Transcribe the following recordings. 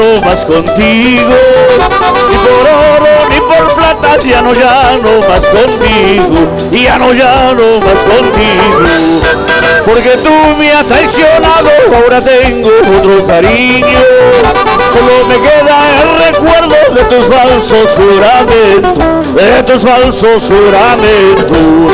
no más contigo, ni por oro ni por plata, ya no más contigo, ya no más contigo, porque tú me has traicionado, ahora tengo otro cariño, solo me queda el recuerdo de tus falsos juramentos, de tus falsos juramentos.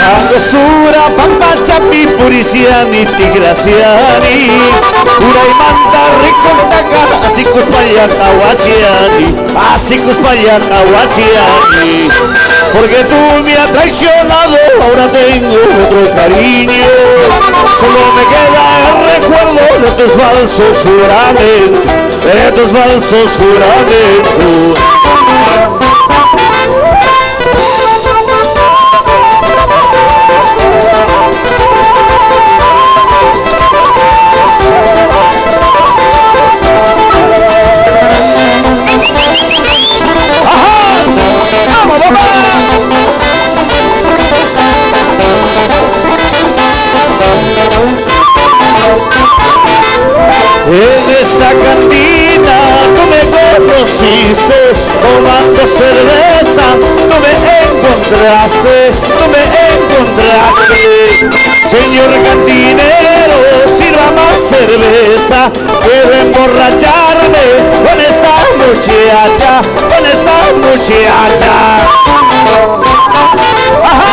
Angostura, Pampa, Chapi, Puriciani, Tigraciani, Uraimanta, Ricontaca, Asicuspaya, Kawasiani, Asicuspaya, Kawasiani. Porque tú me has traicionado, ahora tengo otro cariño, solo me queda el recuerdo de tus falsos juramentos, de tus falsos juramentos. En esta cantina tú me conociste, tomando cerveza, tú me encontraste, Señor cantinero, sirva más cerveza, quiero emborracharme con esta muchacha, ¡Ajá!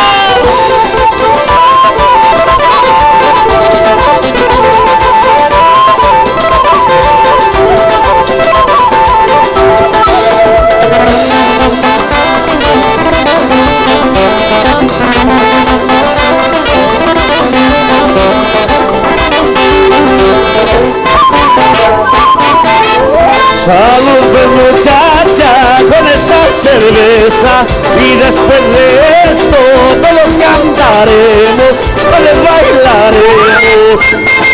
Salud pues muchacha con esta cerveza, y después de esto todos cantaremos, todos bailaremos.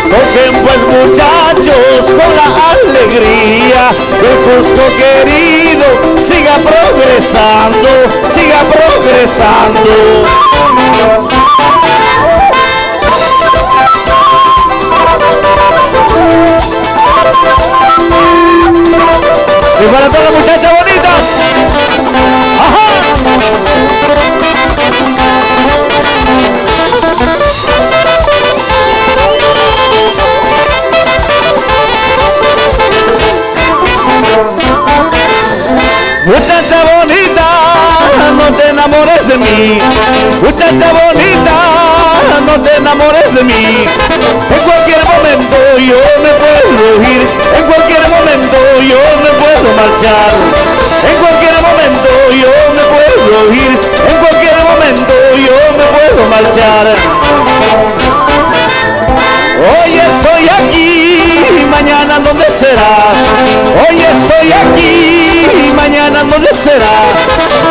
Toquen pues muchachos con la alegría, el Cusco querido siga progresando, Y para todas las muchachas bonitas, ¡ajá! Muchacha bonita, no te enamores de mí. Muchacha bonita, no te enamores de mí. En cualquier momento yo me puedo ir, en cualquier momento yo me puedo marchar, en cualquier momento yo me puedo ir, en cualquier momento yo me puedo marchar. Hoy estoy aquí, mañana dónde será. Hoy estoy aquí, mañana dónde será.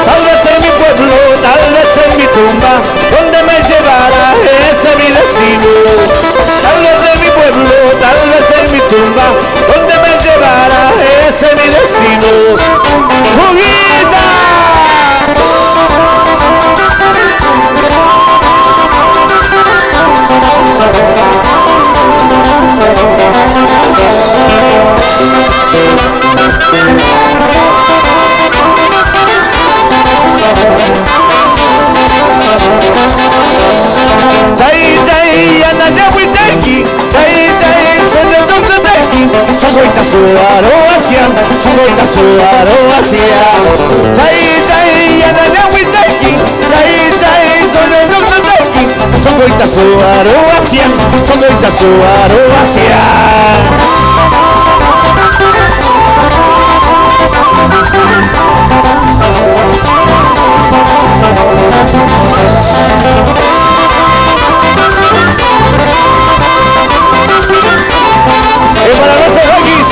Tal vez en mi pueblo, tal vez en mi tumba, donde me llevará ese mi destino. Tal vez en mi pueblo, tal vez en mi tumba, donde me llevará ese mi destino. ¡Juguita! Y para los Rojis,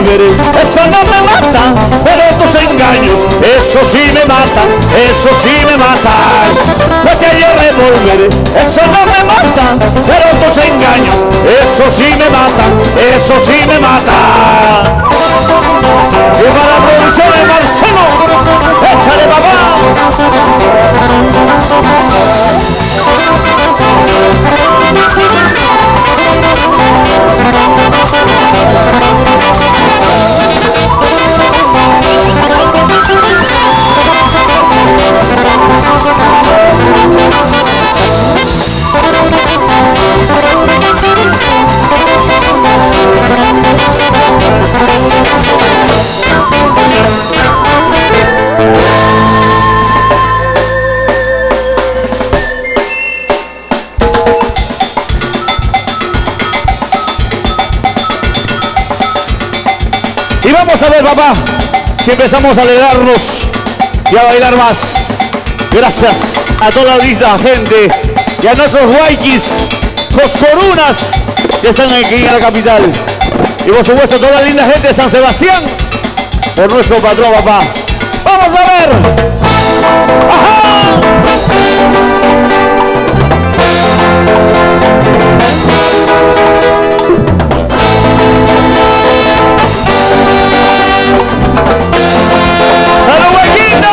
revólver, eso no me mata, pero tus engaños, eso sí me mata, eso sí me mata. Botella y revólver, eso no me mata, pero tus engaños, eso sí me mata, eso sí me mata. Y para la producción de Marcelo, échale papá. Y vamos a ver, papá, si empezamos a alegrarnos y a bailar más. Gracias a toda la linda gente y a nuestros guayquis, coscorunas que están aquí en la capital. Y por supuesto toda la linda gente de San Sebastián, por nuestro patrón, papá. ¡Vamos a ver! ¡Ajá! ¡Salud, huequito!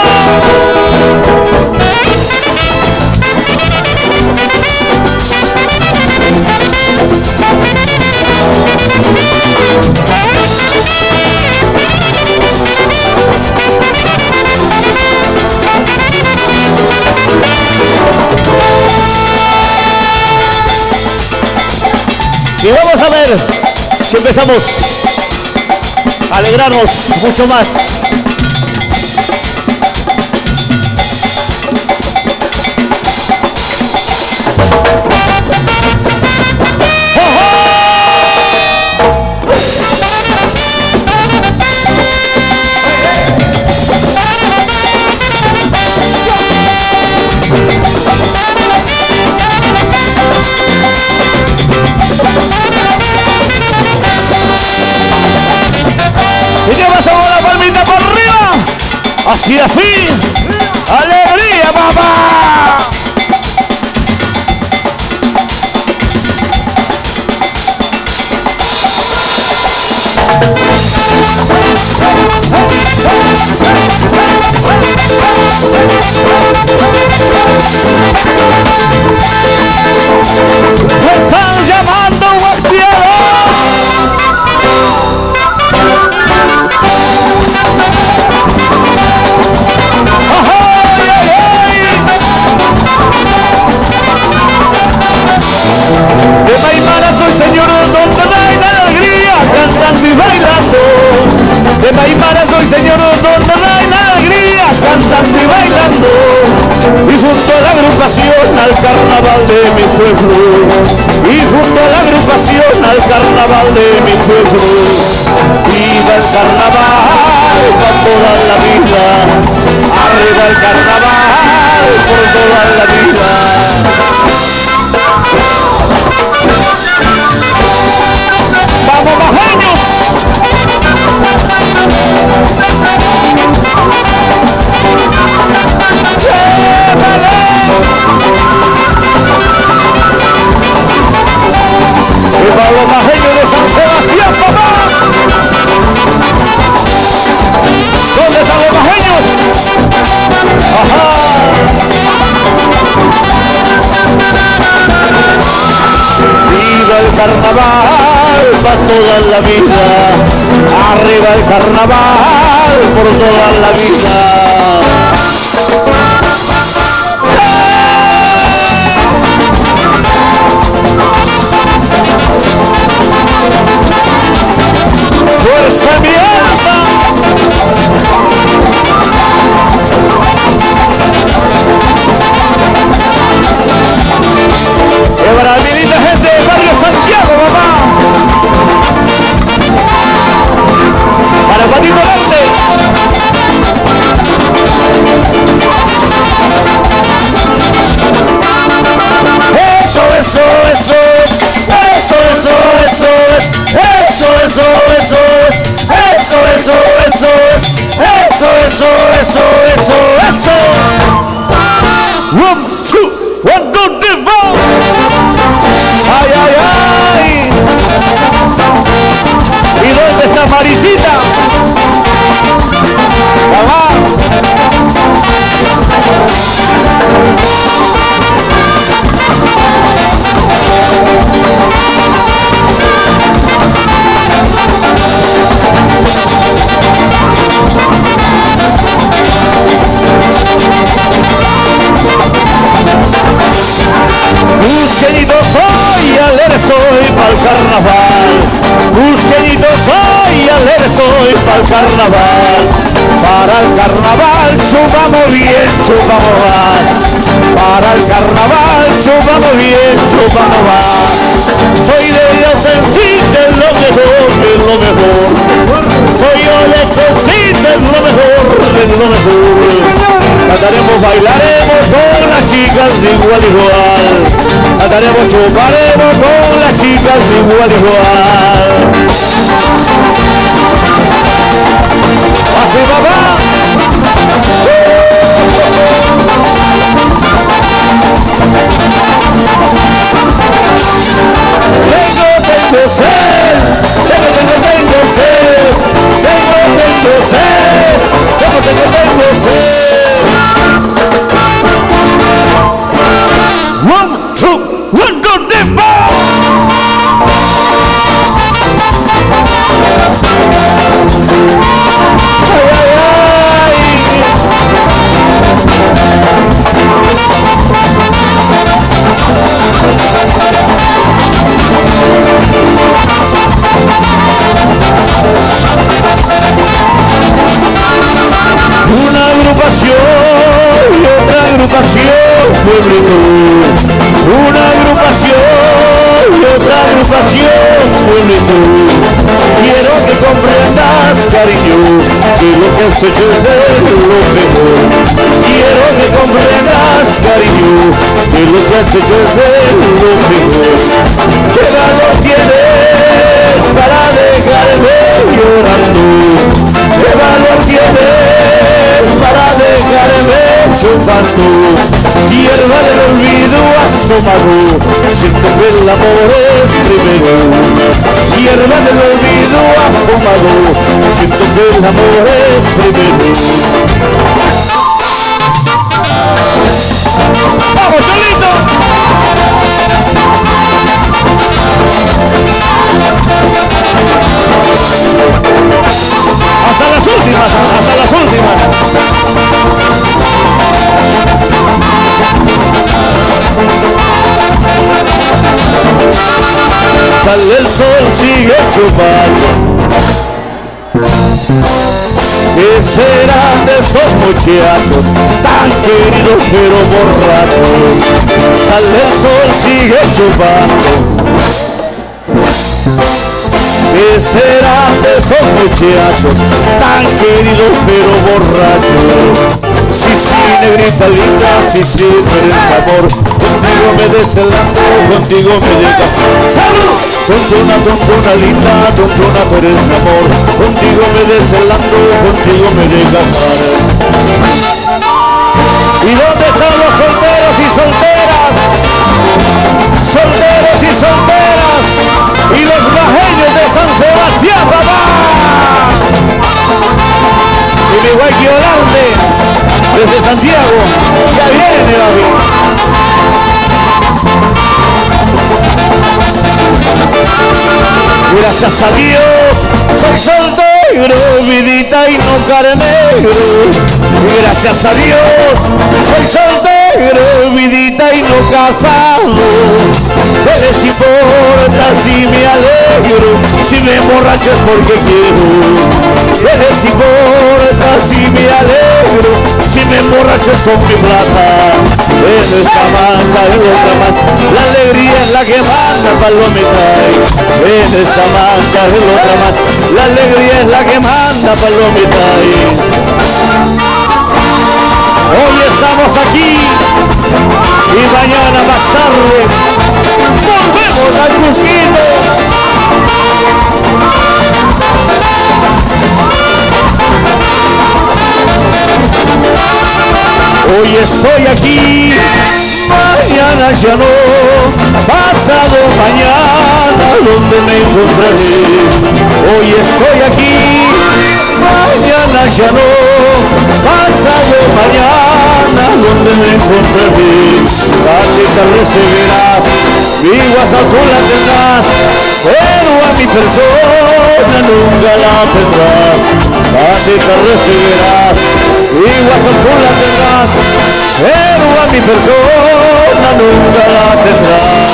Y vamos a ver si empezamos a alegrarnos mucho más. Y llevas ahora la palmita por arriba. Así, así. ¡Alegría, papá! ¡Me están llamando guastiero! De Maimara soy señor donde reina la alegría, cantando y bailando. De Maimara soy señor donde reina la alegría, cantando y bailando. Y junto a la agrupación al carnaval de mi pueblo. Y junto a la agrupación al carnaval de mi pueblo. Viva el carnaval por toda la vida. Arriba el carnaval por toda la vida. ¡Vamos, bajeños! ¡Llévale! ¡Viva los bajeños de San Sebastián, papá! ¿Dónde están los bajeños? ¡Ajá! ¡Viva el carnaval para toda la vida! ¡Arriba el carnaval por toda la vida! ¡Fuerza mi alma! ¡Qué maravillita gente de Barrio Santiago, papá! ¡Para Patito Grande! ¡Eso, eso, eso es! ¡Eso, eso, eso es! ¡Eso, eso, eso es! eso. 1, 2, 1, 2, 3, ¡vamos! ¡Ay, ay, ay! ¿Y dónde está Marisita? ¡Mamá! Busquenito soy, alegre soy pa'l carnaval. Busquenito soy, alegre soy pa'l carnaval. Para el carnaval chupamos bien, chupamos más. Para el carnaval chupamos bien, chupamos más. Soy de auténtica, es lo mejor, es lo mejor. Soy yo de auténtica, es lo mejor, es lo mejor. Cantaremos, bailaremos con las chicas igual, igual. Cantaremos, chuparemos con las chicas igual, igual. Así, papá. Tengo sed, tengo sed, tengo sed, tengo sed. 1, 2, 1, 2, 3, una agrupación y otra agrupación, pueblito. Una agrupación y otra agrupación, pueblito. Quiero que comprendas, cariño, que lo que has hecho es de lo mejor. Quiero que comprendas, cariño, que lo que has hecho es de lo mejor. ¿Qué valor tienes para dejarme llorando? ¿Qué valor tienes para dejarme chupando? Hierba del olvido has tomado, siento que el amor es primero. Hierba del olvido has tomado, siento que el amor es primero. ¡Vamos, Cholito! Hasta las últimas, hasta las últimas. Sale el sol, sigue chupando. ¿Qué serán de estos muchachos tan queridos pero borrachos? Sale el sol, sigue chupando. ¿Qué será de estos muchachos tan queridos pero borrachos? Sí, sí, negrita linda, sí, sí, tú eres mi amor. Contigo me descelando, contigo me llega. ¡Salud! Tontona linda, tontona, tú eres mi amor. Contigo me descelando, contigo me llegas. ¿Y dónde están los solteros y solteras? Solteros y solteras. Y los bajeños de San Sebastián, papá. Y mi guay Giolande, desde Santiago, ya viene, David. Gracias a Dios, soy soltero, vidita y no carnero. Gracias a Dios, soy soltero, vidita y no casado. ¿Qué les importa si me alegro? Si me emborracho es porque quiero. ¿Qué les importa si me alegro? Si me emborracho es con mi plata. En esta mancha, en otra mancha, la alegría es la que manda palomita. En esta mancha, en otra mancha, la alegría es la que manda palomita. Hoy estamos aquí y mañana más tarde volvemos al Cusquito. estoy aquí, mañana ya no, pasado mañana, ¿dónde me encontraré? Hoy estoy aquí, mañana ya no, pasado mañana, ¿dónde me encontraré? Tarde recibirás, mi WhatsApp tú la tendrás, pero a mi persona nunca la tendrás. Tarde recibirás, mi WhatsApp tú la tendrás, pero a mi persona nunca la tendrás.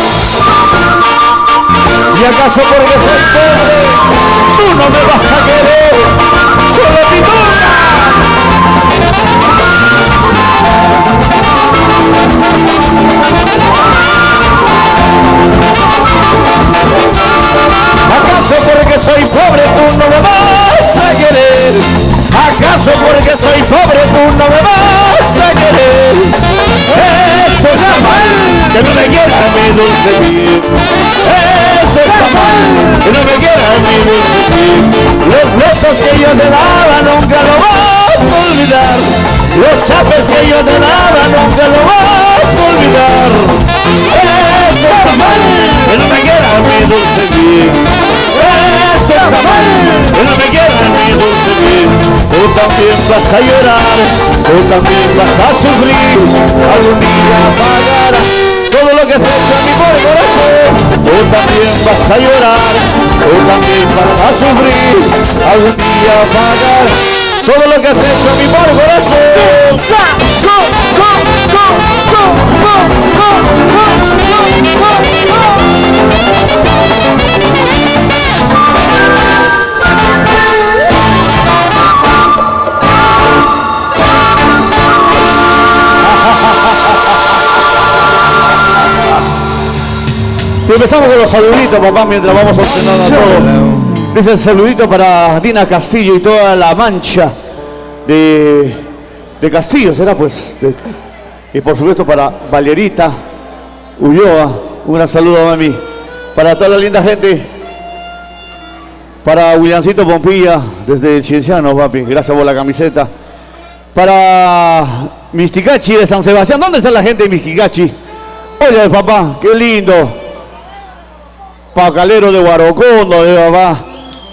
¿Y acaso porque soy pobre, tú no me vas a querer? Solo mi dona. ¿Acaso porque soy pobre tú no me vas a querer? ¿Acaso porque soy pobre tú no me vas a querer? Esto está mal, que no me quiera mi dulce miel. Esto está mal, que no me quiera mi dulce miel. Los besos que yo te daba nunca lo vas a olvidar. Los chapes que yo te daba nunca lo vas a olvidar. Esto está mal, que no me quiera mi dulce miel. Esto está mal, que no me quiera mi dulce miel. Tú también vas a llorar, tú también vas a sufrir. Algún día pagarás todo lo que has hecho a mi pobre corazón. Tú también vas a llorar, tú también vas a sufrir. Algún día pagarás todo lo que has hecho a mi pobre corazón. Y empezamos con los saluditos, papá, mientras vamos ordenando todo. Dice el saludito para Dina Castillo y toda la mancha de Castillo, será pues. Y por supuesto para Valerita Ulloa, un gran saludo, mami. Para toda la linda gente. Para Williamcito Pompilla, desde el Cienciano, papi, gracias por la camiseta. Para Misticachi de San Sebastián, ¿dónde está la gente de Misticachi? Oye, papá, qué lindo. Para Calero de Guarocondo, papá.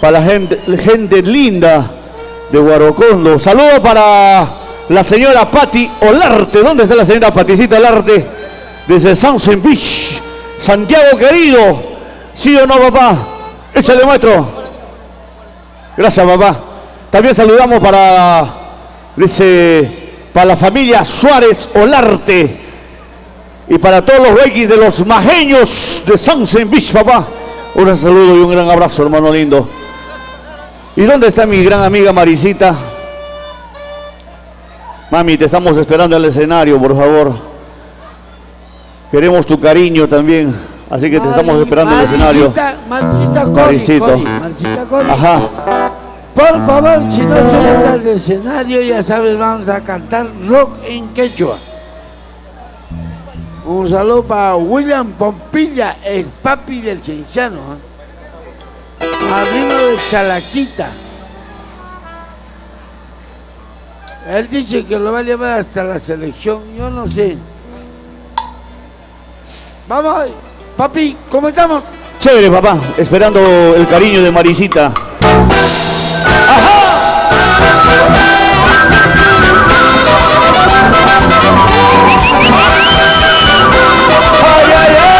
Para la gente linda de Guarocondo. Saludos para la señora Pati Olarte. ¿Dónde está la señora Paticita Olarte? Desde Sunset Beach, Santiago querido. ¿Sí o no, papá? Échale, maestro. Gracias, papá. También saludamos para la familia Suárez Olarte. Y para todos los X de los majeños de Sunset Beach, papá. Un saludo y un gran abrazo, hermano lindo. ¿Y dónde está mi gran amiga Marisita? Mami, te estamos esperando al escenario, por favor. Queremos tu cariño también. Así que te estamos esperando en el escenario. Marisita Cori. Ajá. Por favor, si no subes al escenario, ya sabes, vamos a cantar rock en quechua. Un saludo para William Pompilla, el papi del Cienciano, padrino de Chalaquita. Él dice que lo va a llevar hasta la selección, yo no sé. Vamos, papi, ¿cómo estamos? Chévere, papá, esperando el cariño de Marisita. ¡Ajá! ¡Ay, ay, ay!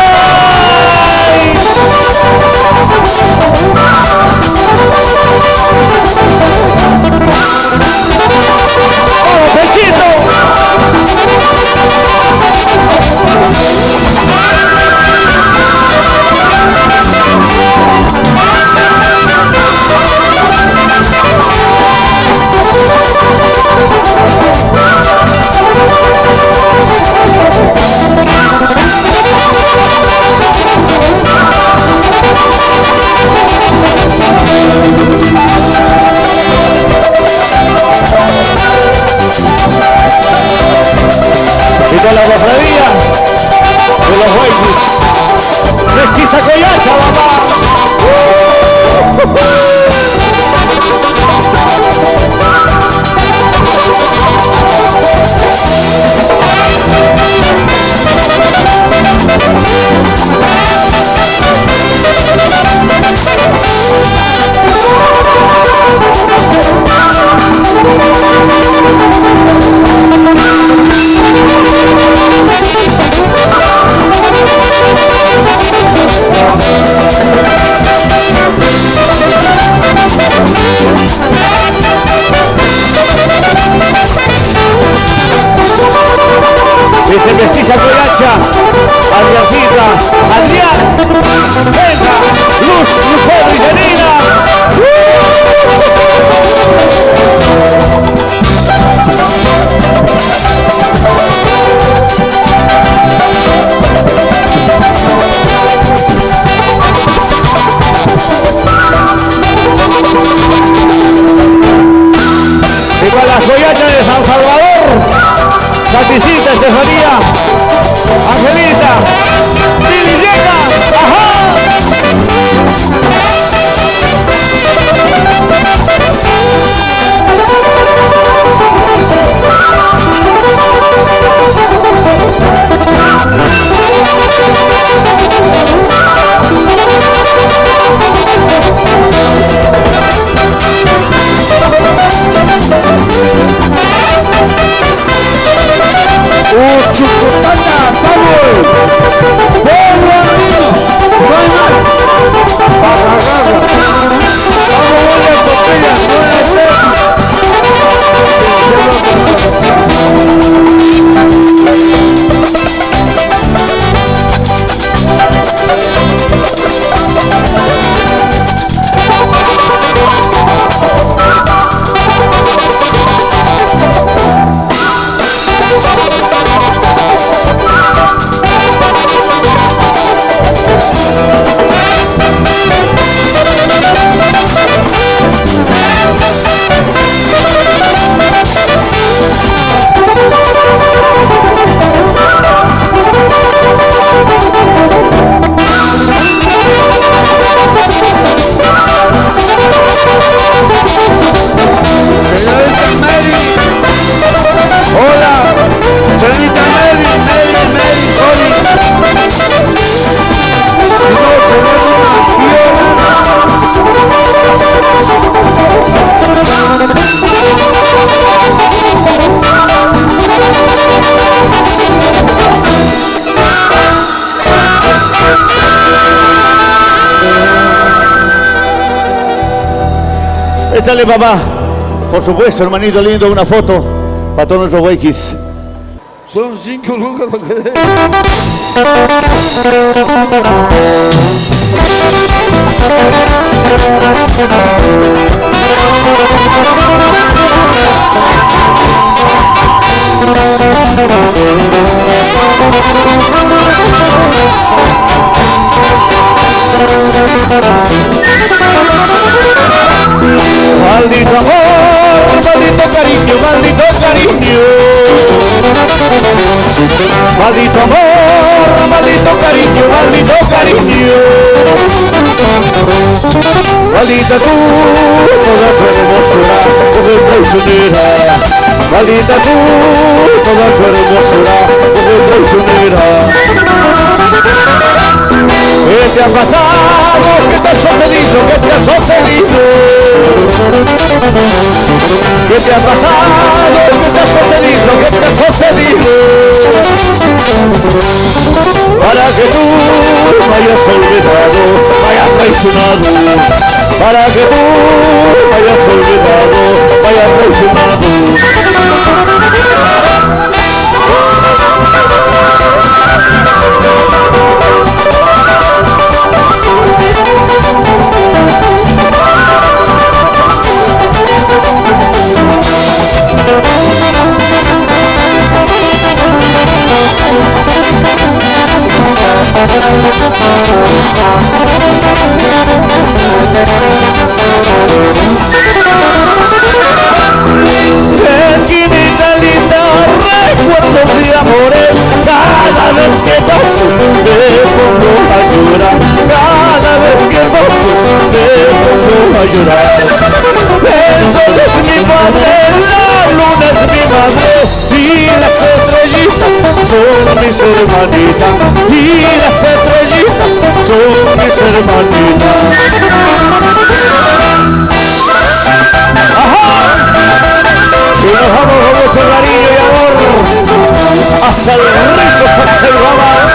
¡Oh, Pechito! se mestiza Coyacha, Adriancita, Adrián, venga, Luz, Lucero y Janina. Y para las Coyachas de San Salvador, Santicita, Estefanía, Angelita, Lili llega, ajá. Chucutana, Pablo, Pablo amigo, no hay más, para agarrarla. Vamos, buena copilla, buena Échale, papá. Por supuesto, hermanito lindo, una foto para todos nuestros huequis. Son 5 lucas lo que debe. Maldito amor, maldito cariño, maldito cariño. Maldito amor, maldito cariño, maldito cariño. Maldita tú, toda tu hermosura, mujer traicionera. Maldita tú, toda tu hermosura, mujer traicionera. ¿Qué te ha pasado? ¿Qué te ha sucedido? ¿Qué te ha sucedido? ¿Qué te ha pasado? ¿Qué te ha sucedido? ¿Qué te ha sucedido? Para que tú me hayas olvidado, me hayas traicionado. Para que tú me hayas olvidado, me hayas traicionado. Esquinita linda, recuerdos de amores. Cada vez que paso me pongo a llorar. Cada vez que paso me pongo a llorar. El sol es mi padre, la luna es mi madre, y las estrellitas son mis hermanitas, y las estrellitas son mis hermanitas. ¡Ajá! Y nos vamos con mucho cariño y amor hasta el rico Sacsayhuamán.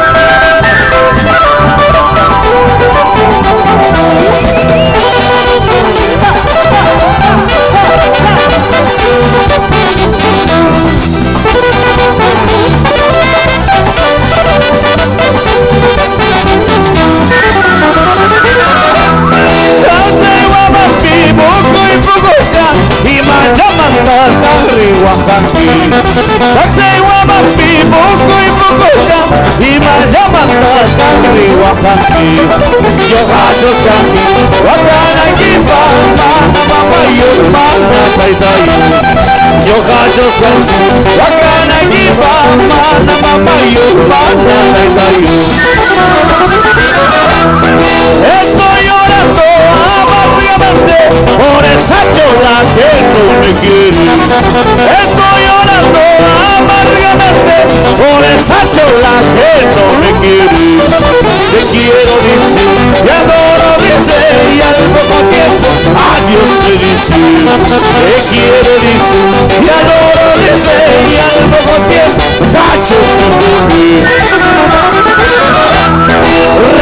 Guapanqui. Sakte Guapapi, Buku y Bukucha, y Mayamanda, Cangri Guapanqui. Yo gachos Cangri, Guapanqui, Pama, Mama, Yurmana, Taitayu. Yo gachos Cangri, Guapanqui, Pama, Mama, Yurmana, Taitayu. Estoy llorando amargamente por esa chola que no me quiere. Estoy llorando amargamente por esa chola que no me quiere. Te quiero, dice, te adoro, dice, y al poco tiempo adiós te dice. Te quiero, dice, te adoro, dice, y al poco tiempo cachos te pone.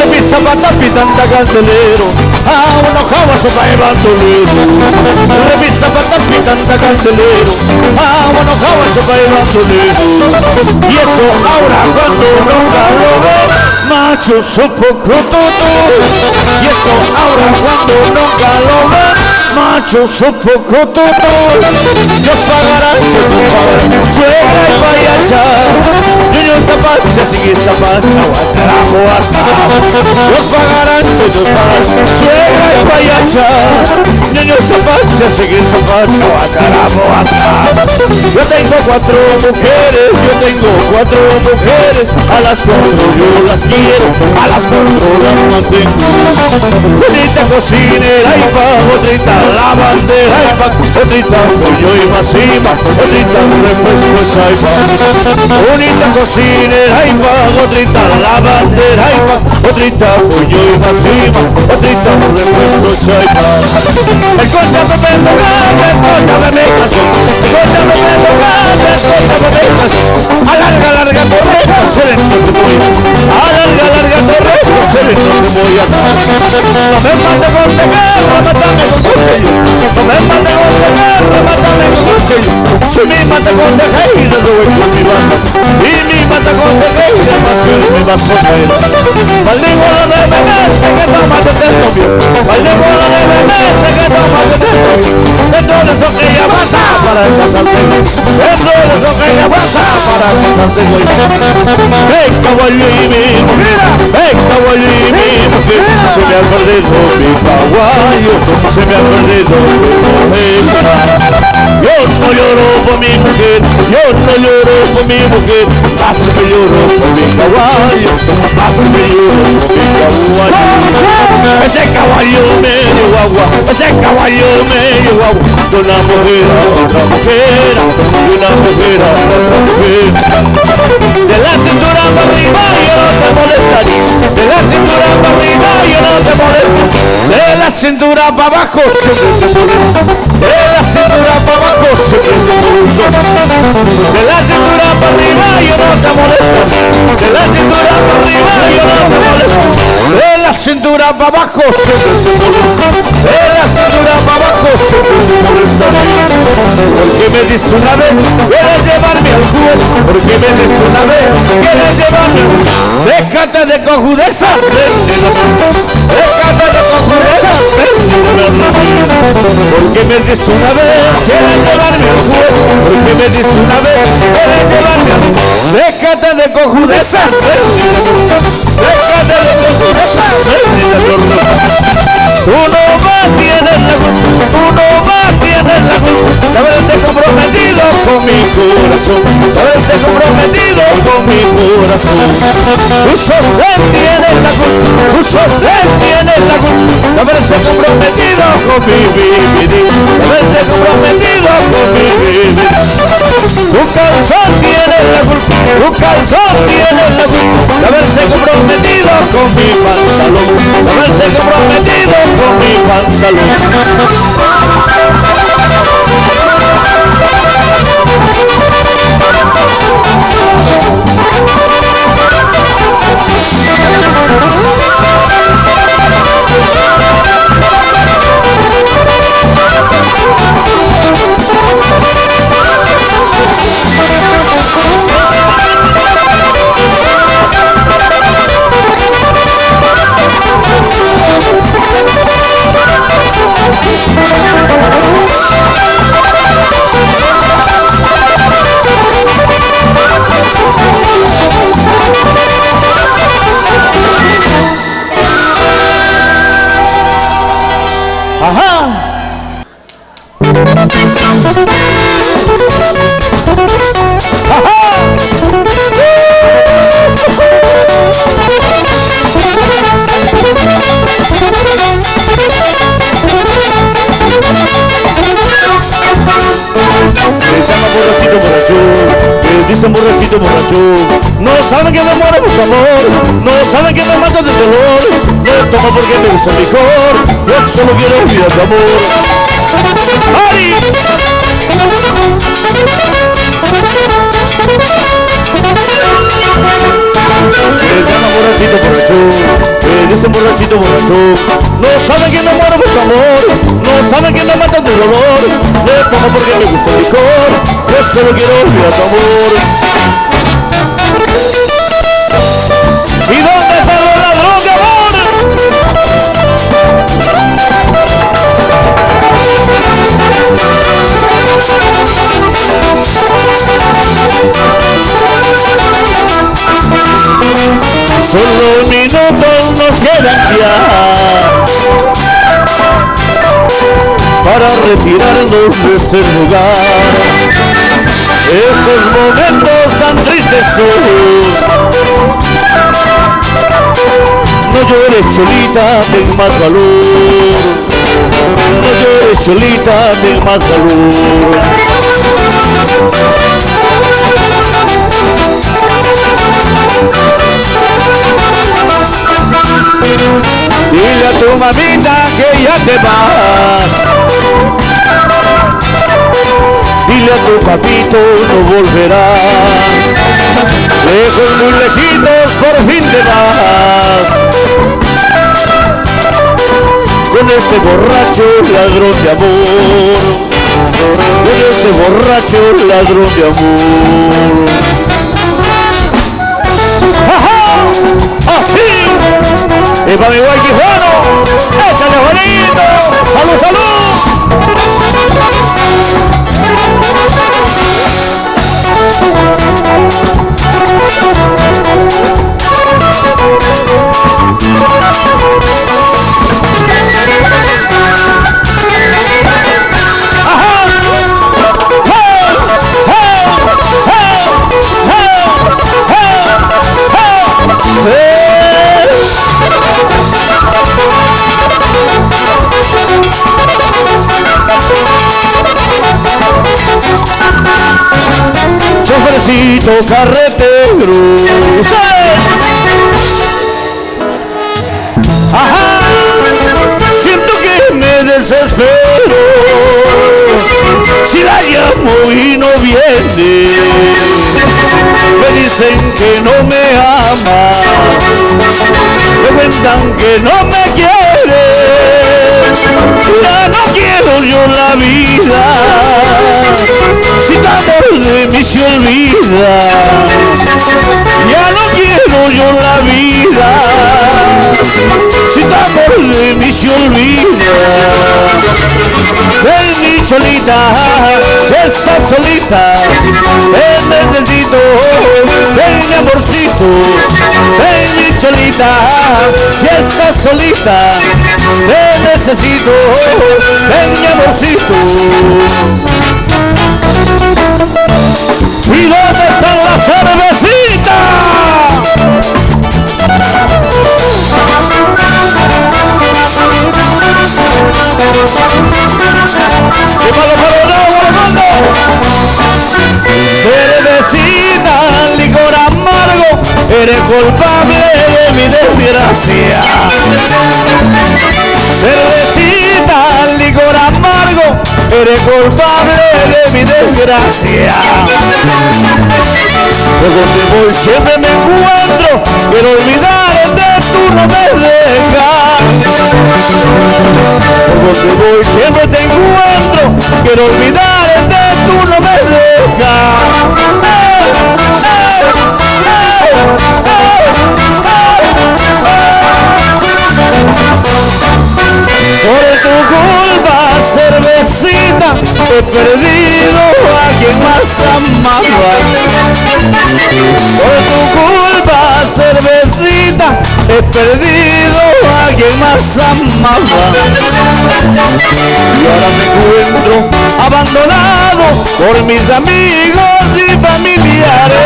Revisa patapitanta cancelero, a uno java sopa de bandolero. Revisa patapitanta cancelero, a uno java sopa de bandolero. Y eso ahora cuando nunca lo ve, macho supo crututu. Y eso ahora cuando nunca lo ve, macho supo crututu. Dios pagará, suegra y payacha. Niño zapacha, sigue zapacha, guacharajo hasta. Dios pagará, suegra y payacha. Niño zapacha, sigue zapacha, guacharajo hasta. Yo tengo 4 mujeres, yo tengo 4 mujeres. A las 4 yo las quiero, a las 4 las mantengo. Bonita cocinera y pa, otrita lavandera y pa, otrita pollo y masima, otrita repuesto y saipa. Bonita cocinera y pa, otrita lavandera y pa, otrita pollo y masima, otrita repuesto y saipa. El coche me vendo grande, el coche me vendo así, el coche me vendo grande, el coche me vendo así. Alarga, larga torreta, sereno te voy. Alarga, larga torreta, sereno te voy a dar. No me mande con de guerra, mátame con cuchillo. No me mande con de guerra, mátame con cuchillo. Si mi mata con de geira, lo voy con mi banda. Y mi mata con de geira, más que me vas a comer. Maldigo lo de venerte, que tomas de el novio. Maldigo lo de venerte, que tomas de el novio. Dentro de eso que ella pasa para casarte. Dentro de eso que ella pasa para casarte. Ven caballo y mi mujer, ven caballo y mi mujer. Se me ha perdido mi caballo, se me ha perdido mi mujer. Yo no lloro por mi mujer, yo no lloro por mi mujer. Más me lloro por mi caballo, más me lloro por mi caballo. Ese caballo medio guagua, ese caballo medio guagua. De una mujer a otra mujer, de una mujer a otra mujer. De la cintura para arriba yo no te molestaría, de la cintura para arriba yo no te molesto, de la cintura para abajo siempre te molesto, de la cintura para abajo siempre te molesto, de la cintura para arriba yo no te molesto, de la cintura para arriba yo no te molesto, de la cintura para abajo siempre te molesto, de la cintura para abajo siempre te molesto. Porque me diste una vez, quieres llevarme al juez, porque me diste una vez, quieres llevarme al juez. Déjate de cojudezas, déjate de cojudezas, porque me diste una vez, quieres llevarme al juez, porque me diste una vez, quieres llevarme al juez. Déjate de cojudezas, déjate de cojudezas. Tú no más tienes la culpa, tú no más tienes la culpa de haberte comprometido con mi corazón, de haberte comprometido con mi corazón. Tú sostén tienes la culpa, tú sostén tienes la culpa de haberse comprometido con mi vida, de haberse comprometido con mi vida. Tu calzón tiene la culpa, tu calzón tiene la culpa de haberse comprometido con mi pantalón, de haberse comprometido con mi pantalón. Dicen borrachito, borracho, no saben que me muero por tu amor, no saben que me mato de dolor, no tomo porque me gusta el licor, yo solo quiero olvidar tu amor. ¡Ari! Me llama borrachito, borracho, me dicen borrachito, borracho, no saben que me muero por tu amor, no saben que me mato de dolor, no tomo porque me gusta el licor, yo solo quiero olvidar tu amor. ¿Y dónde está los ladrones de amor? Solo minutos nos quedan ya para retirarnos de este lugar. Estos momentos tan tristes son. No llores, cholita, ten más valor. No llores, cholita, ten más valor. Dile a tu mamita que ya te vas. Dile a tu papito no volverás. Lejos, muy lejitos, por fin te vas. Con este borracho ladrón de amor. Con este borracho ladrón de amor. ¡Ja! ¡Así! ¡Y para mi buen Quijano! ¡Échale bonito! ¡Salud, salud! Chofercito carretero, ajá, siento que me desespero, si la llamo y no viene, me dicen que no me ama, me cuentan que no me quiere, ya no quiero yo la vida, si tu amor de mí se olvida, ya no quiero yo la vida, si tu amor de mí se olvida. Ven mi cholita, estás solita, te necesito, ven mi amorcito, ven mi cholita, si estás solita, te necesito, ven mi amorcito. ¿Y dónde están las cervecitas? ¡Y cervecita, licor amargo, eres culpable de mi desgracia. Cervecita, licor amargo, eres culpable de mi desgracia. Por donde voy siempre me encuentro, quiero olvidarte, tú no me dejas. Por donde voy siempre te encuentro, quiero olvidarte, tú no me dejas. Por tu culpa, cervecita, he perdido a quien más amaba. Por tu culpa, cervecita, he perdido a quien más amaba. Y ahora me encuentro abandonado por mis amigos y familiares.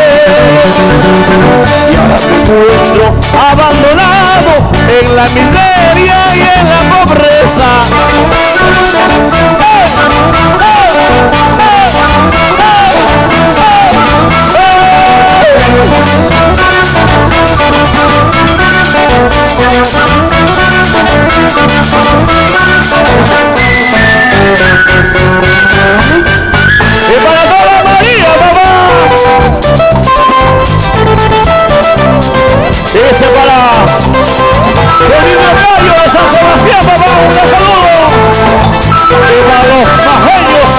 Y ahora me encuentro abandonado en la miseria y en la pobreza. Y para toda María, papá. Y ese para el niño gallo de San Sebastián, papá, un saludo. Y para los majeños.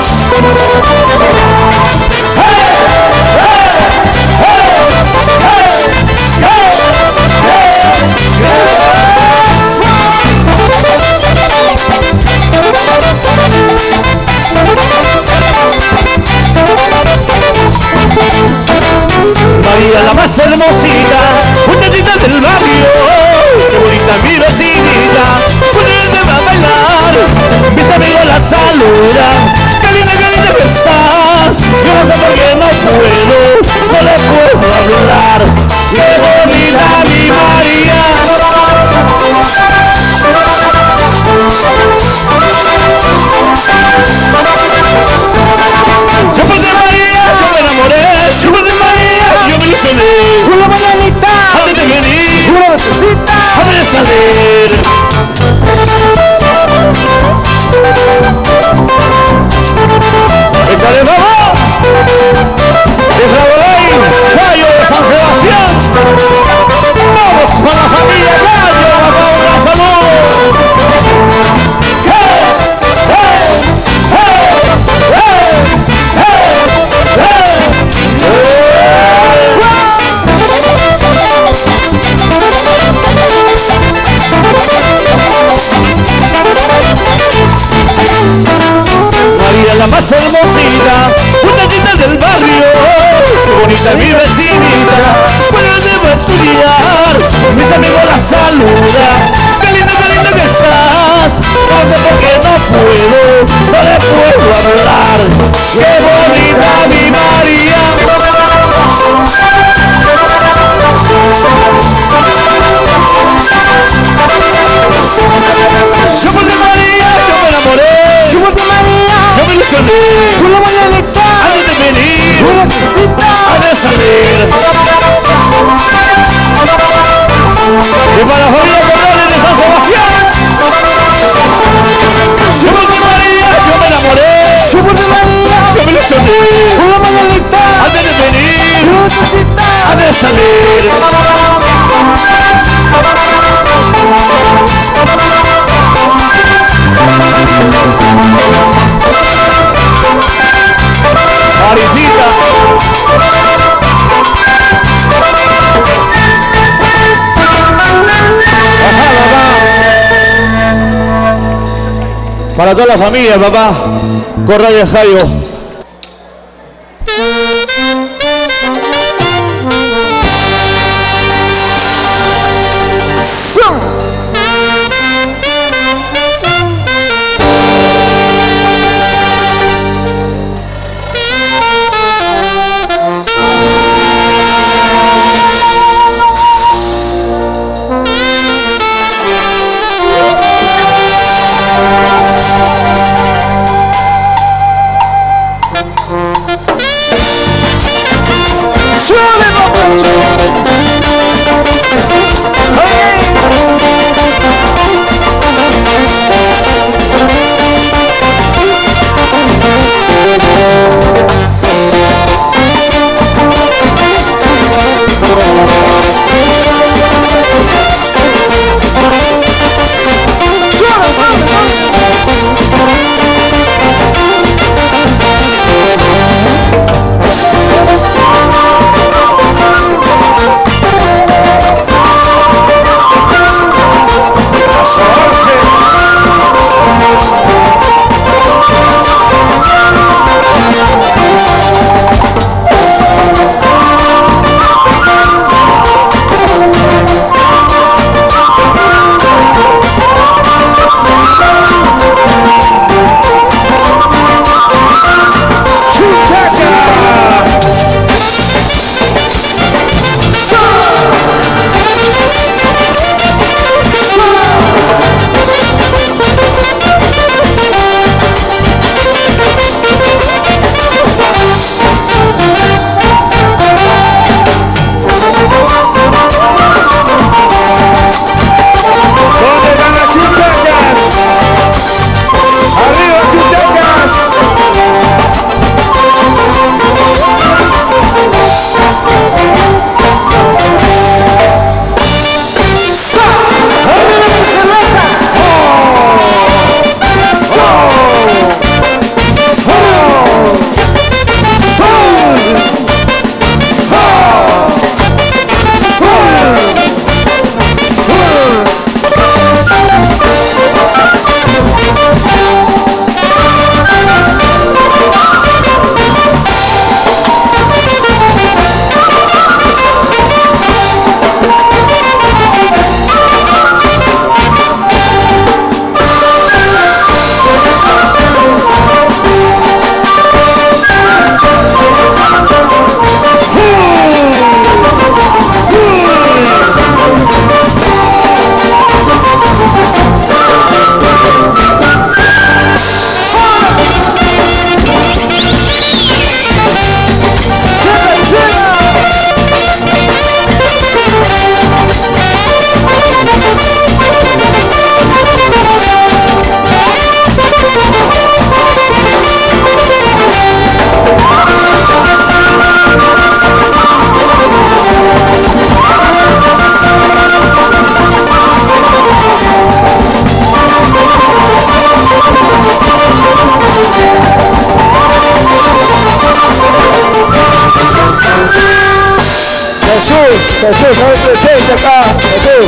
María la más hermosita, muchachita del barrio, qué bonita mi vecinita, ponerse a bailar, mis amigos la saludan, qué linda que estás, yo no sé por qué no le puedo hablar, qué bonita mi María. Yo por de María, yo me enamoré, yo por de María, yo me ilusioné. Una mañanita, antes de venir, una nochecita, antes de salir. ¡Échale, mamá! De Rabolay, Gallo de San Sebastián. Vamos para la familia Gallo, papá, una salud. María la más hermosita, muchachita del barrio, qué bonita mi vecinita, pues debo estudiar, mis amigos la saludan, qué linda que estás, no sé por qué no le puedo hablar, qué bonita mi María. Yo por de María, yo me enamoré, yo por de María, yo me ilusioné, una mañanita, antes de venir, una nochecita, antes de salir. Y para la familia Corrales de San Sebastián, yo por de María, yo me enamoré, yo por de María, yo me ilusioné, una mañanita, antes de venir, una nochecita, antes de salir. Marisita. Ajá, papá. Para toda la familia, papá. Corrales Gallo. Jesús, hoy presente acá, Jesús.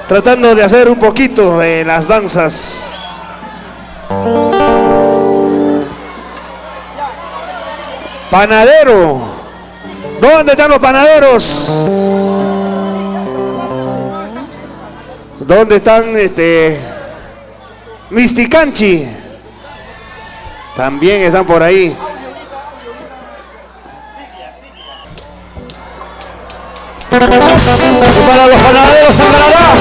Tratando de hacer un poquito de las danzas. Panadero. ¿Dónde están los panaderos? ¿Dónde están Misticanchi? También están por ahí. Y para los panaderos sangrará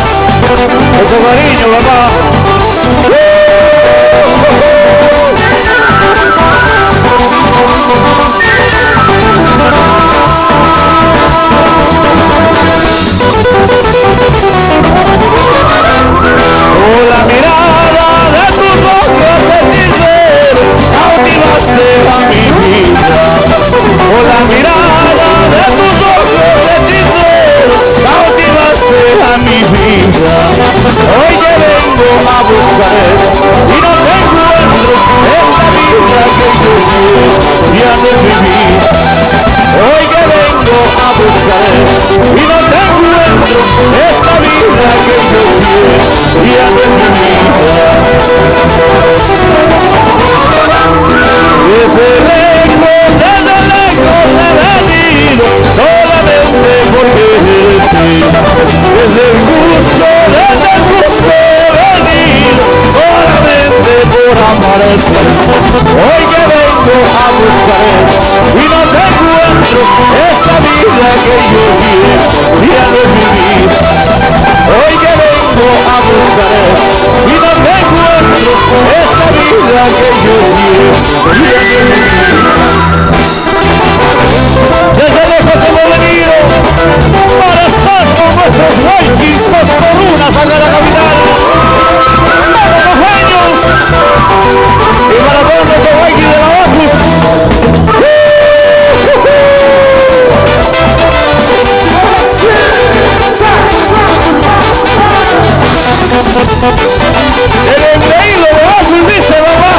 mucho cariño, papá. Con la mirada de tus ojos hechiceros cautivaste a mi vida. Con la mirada de tus ojos hechiceros cautivaste a mi vida. Hoy que vengo a buscar y no te encuentro esta vida que yo sé ya no viví. Hoy que vengo a buscar y no te encuentro esta vida que yo sé ya no viví. Desde lejos he venido solamente por verte. Desde el Cusco he venido solamente por amarte. Hoy que vengo a buscar y no te encuentro esta vida que yo ya no viví. Hoy que vengo a buscar y no te encuentro esta vida que yo ya no viví. Desde lejos hemos venido para estar con nuestros guayquis, con colunas a la capital. Para los dueños y para todos nuestros guayquis de la Bacus. El engreído de Bacus dice, mamá.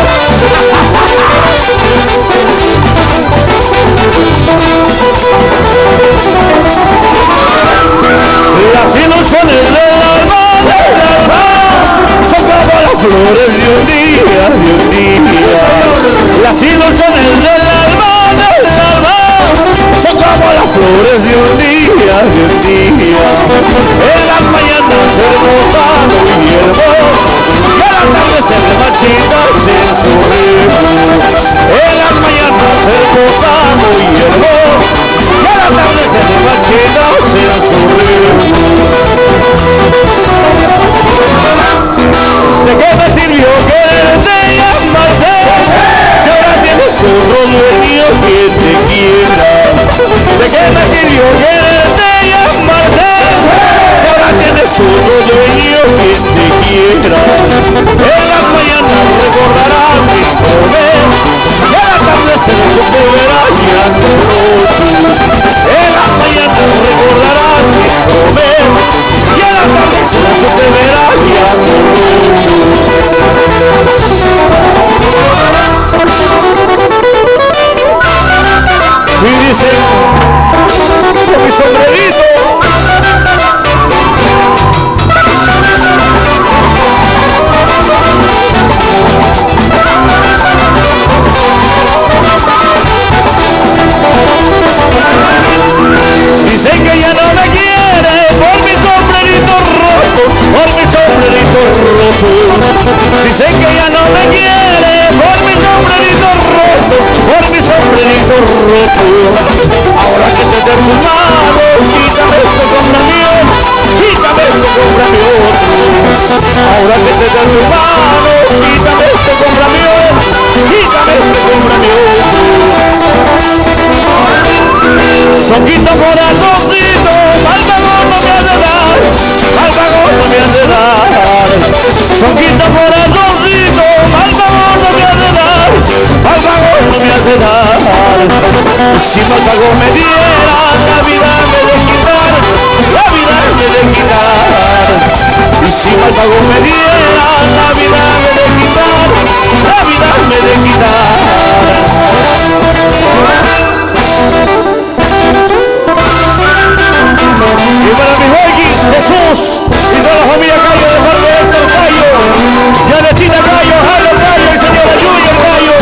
Las ilusiones del alma, son como las flores de un día, de un día. Las ilusiones del alma, son como las flores de un día, de un día. En las mañanas hermosas muy hermosas, y a las tardes se marchitas en su ritmo. En las mañanas hermosas muy hermosas, y a las tardes se marchitas en su ritmo. ¿De qué me sirvió quererte y amarte? Si roto. Dicen que ya no me quiere por mi sombrerito roto, por mi sombrerito roto. Ahora que te tengo tus manos, quítame esto, cómprame otro, quítame esto, cómprame otro. Ahora que te tengo tus manos, quítame esto, cómprame otro, quítame esto, cómprame otro. Soquito corazoncito, al vagón no me hace dar, al vagón no me hace dar. Soquito corazoncito, al vagón no me hace dar, al vagón no me hace dar. Si no al vagón me diera, la vida me de quitar, la vida me de quitar. Y si no al vagón me diera, la vida me de quitar, la vida me de quitar. Y para mi Joaquín, Jesús, y toda la familia Cayo de parte de Héctor Cayo, Yanecita Cayo, Jalo Cayo, y señora Yuya Cayo,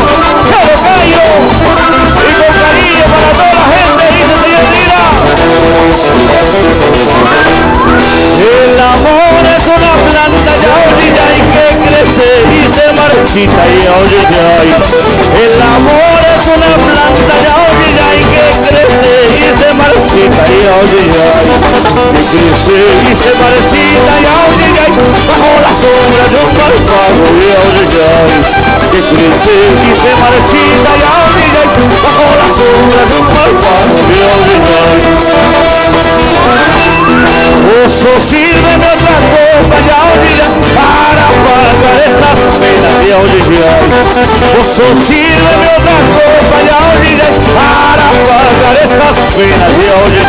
Chalo Cayo, y con cariño para toda la gente, dice señor Lira. El amor es una planta ya orilla y que crece y se marchita y oye ya. El amor es una planta ya orilla y que crece y se marchita y oye ya. Que crece y se marchita y oye ya. Bajo la sombra de un malvado y oye ya. Que crece y se marchita y oye ya. Bajo la sombra de un malvado y oye ya. Oso, sírveme otra copa ya oye para pagar estas penas ya oye. Oso, sírveme otra copa ya oye para pagar estas penas ya oye.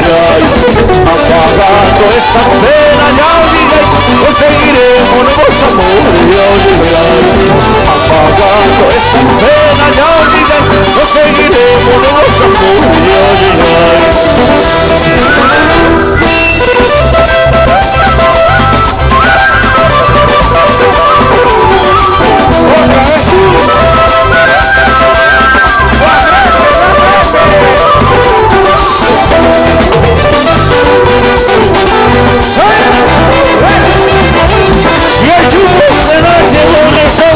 Apagando estas penas ya oye, conseguiremos nuevos amores ya oye. Apagando estas penas ya oye, conseguiremos nuevos amores ya oye. Y el chupo de noche con eso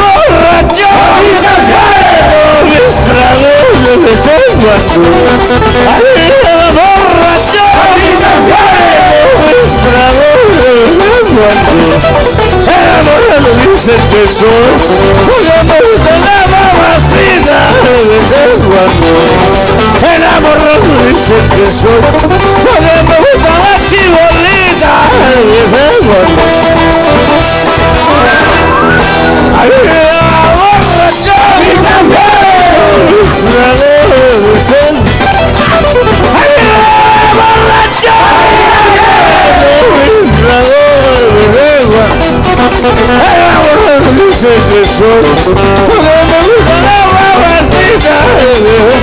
borracho mis tragos de vez en cuando. Borracho mis tragos de vez en cuando. Enamorado dicen que soy, porque me gusta la mamacita de vez en cuando. Enamorado dicen que soy, porque me gusta la chibolita de vez en cuando. Ay, borracho y también mis tragos de vez en cuando. Ay, borracho mis tragos de vez en cuando. Enamorado dicen que soy, porque me gusta la mamacita de vez en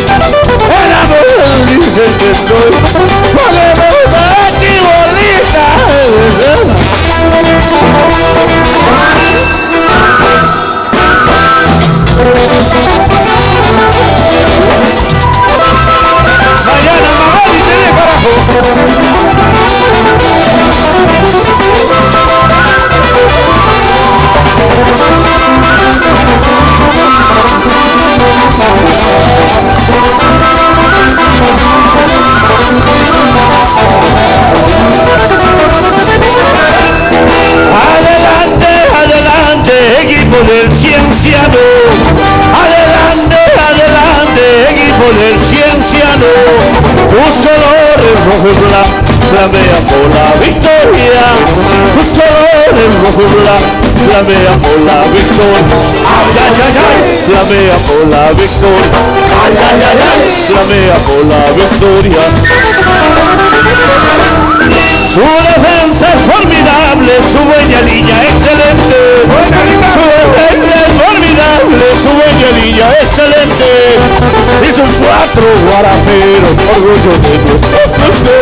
cuando. Enamorado dicen que soy, porque me gusta la chibolita de vez en cuando. Mañana mamá dice de carajo. Adelante, adelante, equipo del Cienciano. Adelante, adelante, equipo del Cienciano. Tus colores rojo y blanco flamean por la victoria. Tus colores rojo y blanco flamean por la victoria. Ay, ay, ay, ay, flamea por la victoria. Ay, ay, ay, ay, flamea por la victoria. Su defensa es formidable, su buena línea excelente. Su defensa es formidable, su buena línea excelente. Y sus cuatro guaraperos, orgullo de nuestro gusto.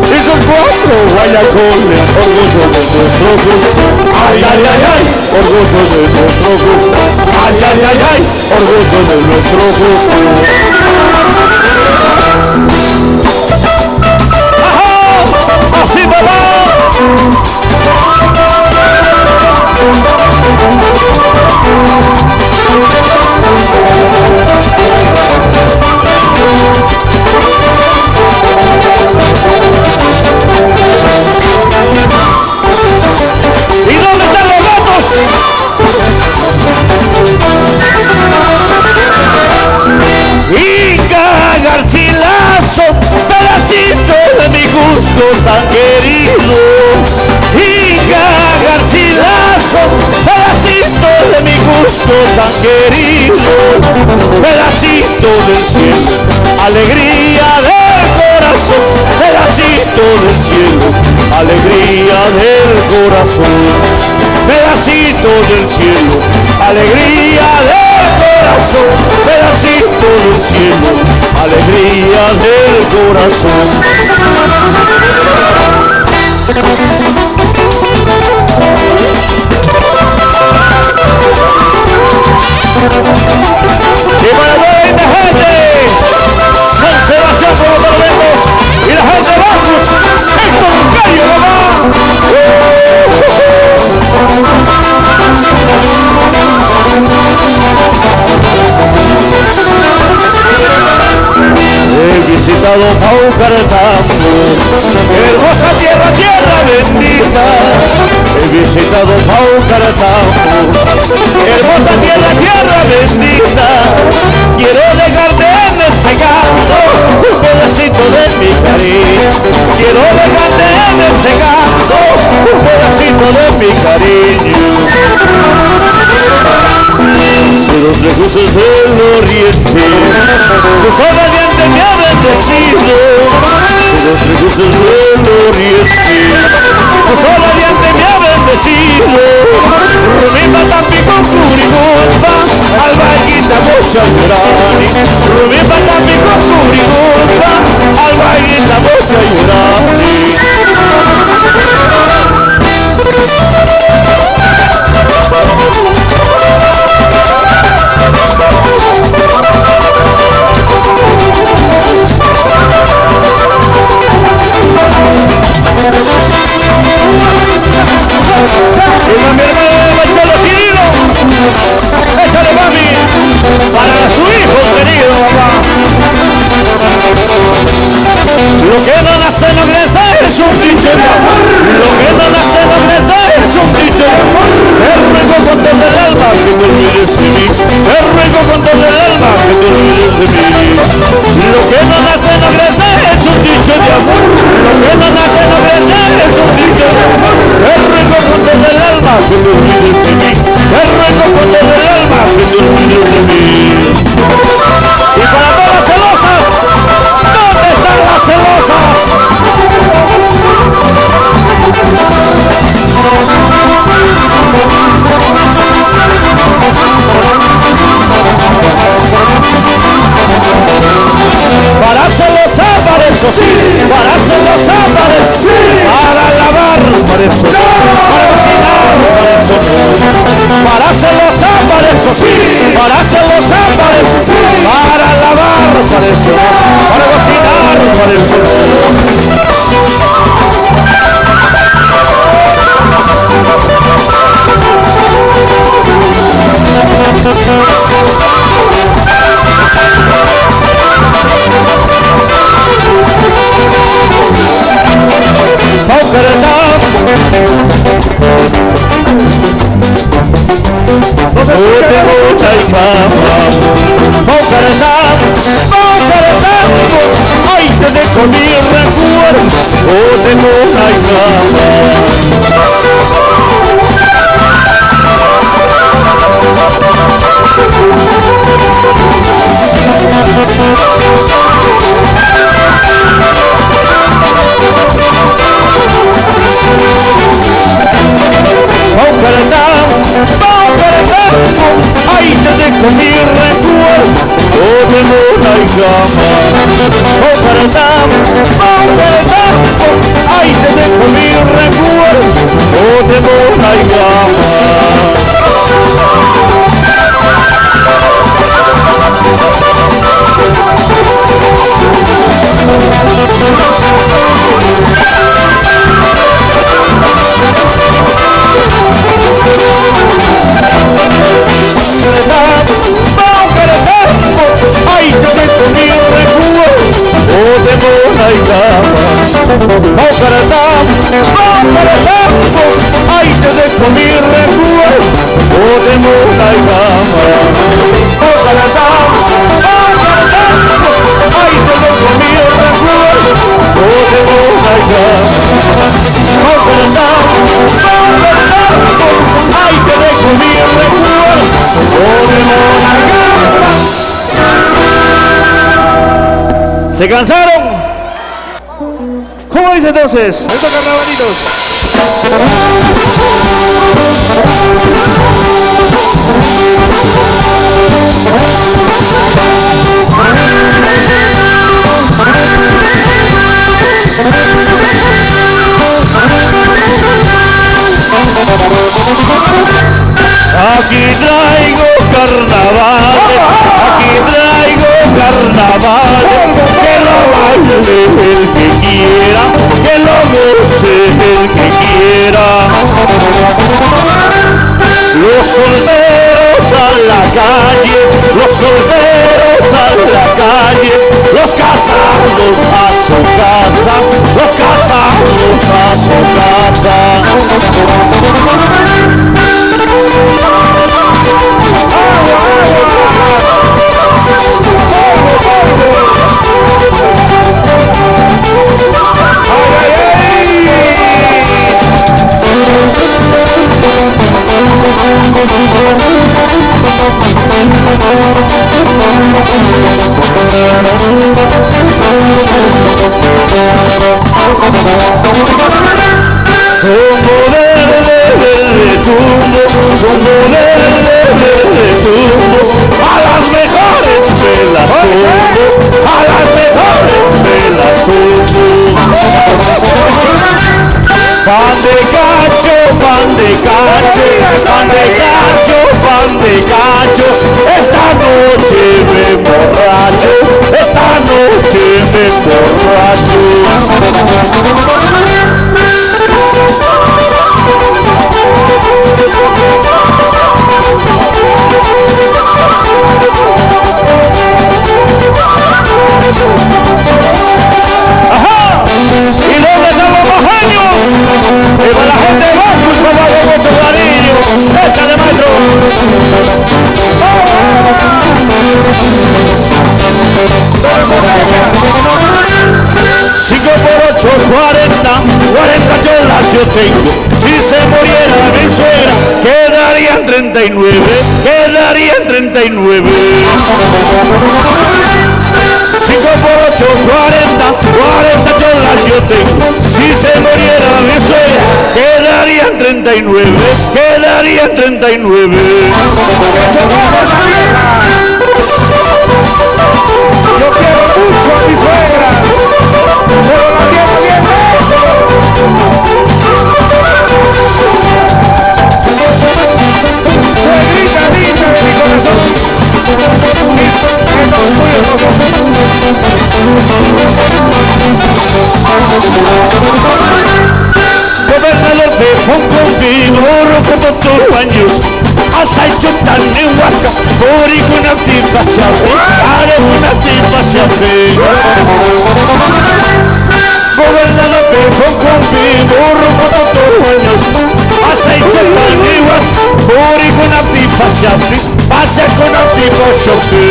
Y sus cuatro guayacones, orgullo de nuestro gusto. Ay, ay, ay, ay, orgullo de nuestro gusto. Ay, ay, ay, ay. orgullo de nuestro gusto. ¡Ajá! ¡Así me va! ¿Y dónde están los gatos? Y Garcilaso, pedacito de mi gusto tan querido. Y Garcilaso, pedacito de mi gusto tan querido. Pedacito del cielo, alegría del corazón. Pedacito del cielo, alegría del corazón. Pedacito del cielo, alegría del corazón. Pedacito del cielo, alegría del corazón. Y para la gente, San Sebastián por los Tormentos y la gente de Bacus, Héctor Cario, mamá. He visitado Paucartambo, hermosa tierra, tierra bendita. He visitado Paucartambo, hermosa tierra, tierra bendita. Quiero dejarte en este canto un pedacito de mi cariño. Quiero dejarte en este canto un pedacito de mi cariño. Si los recursos del oriente, tu sol radiante me ha bendecido. Si los recursos del oriente, tu sol radiante me ha bendecido. Rumimba tampico curigospa, albaiguita bocha llorani. Rumimba tampico curigospa, albaiguita bocha llorani. Y mami hermano, échale Cirilo, échale mami, para su hijo querido papá. Lo que no nace no crece es un dicho de amor. Lo que no nace no crece es un dicho de amor. El ruego con todo el alma que te olvides de mí. El ruego con todo el alma que te olvides de mí. Lo que no nace no crece es un dicho de amor. Lo que no nace no crece es un dicho de amor. El ruego con todo el alma que te olvides de mí. El ruego con todo el alma que te olvides de mí. Y para todas las celosas, ¿dónde están las celosas? Para celosa, para eso sí. Para celosa, para eso sí. Para lavar, para eso no. Para cocinar, para eso no. Para celosa, para eso sí. Para celosa, para eso sí. Para lavar, para eso no. Para cocinar, para eso no. Ay, te dejo mi recuerdo, oh, tengo una cama. Ay, te dejo mi recuerdo, oh, tengo una cama. Ay, te dejo mi recuerdo, oh, tengo una cama. ¿Se cansaron? ¿Cómo dice entonces? Estos carnavalitos. Aquí traigo carnavales, aquí traigo carnavales, que lo baile el que quiera, que lo goce el que quiera. Los solteros a la calle, los solteros a la calle, los casados a su casa, los casados a su casa. Como verde, verde tumbo, como verde, verde tumbo, a las mejores me las tumbo, a las mejores me las tumbo. Pan de cacho, pan de cacho, pan de cacho, pan de cacho, esta noche me emborracho, esta noche me emborracho. ¡Ajá! ¿Y dónde están los bajeños? ¡Y para la gente de Bacus, como hago mucho cariño! ¡Échale, maestro! 5 por 8, 40, 40 cholas yo tengo. Si se muriera mi suegra, quedarían 39, quedarían 39. 5 por 8, 40, 40 cholas yo tengo. Si se muriera mi suegra, quedarían 39, quedarían 39. Yo quiero mucho a mi suegra, pero la quiero bien lejos. Suegrita linda de mi corazón, que los tuyos no son. Gobernador de Hong Kong, vigoro como tus años. Has hecho tan en Huasca, por hijo una tipa se hace, haré una tipa se hace. Gobernador de Hong Kong, vigoro como tus años. Has hecho tan en Huasca, por hijo una tipa se hace, pase con un tipo choque.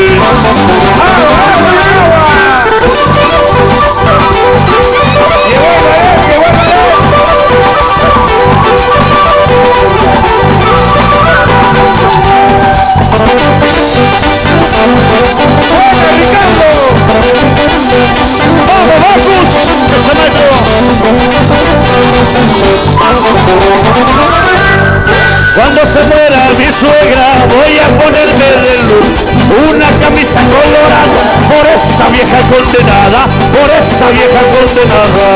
¡Vamos, Bacus! ¡Ese maestro! Cuando se muera mi suegra voy a ponerme de luz una camisa colorada por esa vieja condenada, por esa vieja condenada.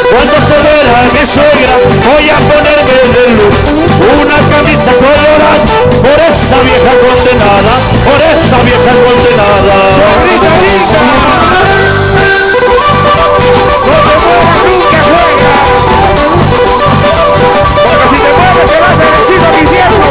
Cuando se muera mi suegra voy a ponerme de luz una camisa colorada por esa vieja condenada, por esa vieja condenada. Rita, Rita, no te muevas nunca, suegra, porque si te mueves te vas derechito al infierno.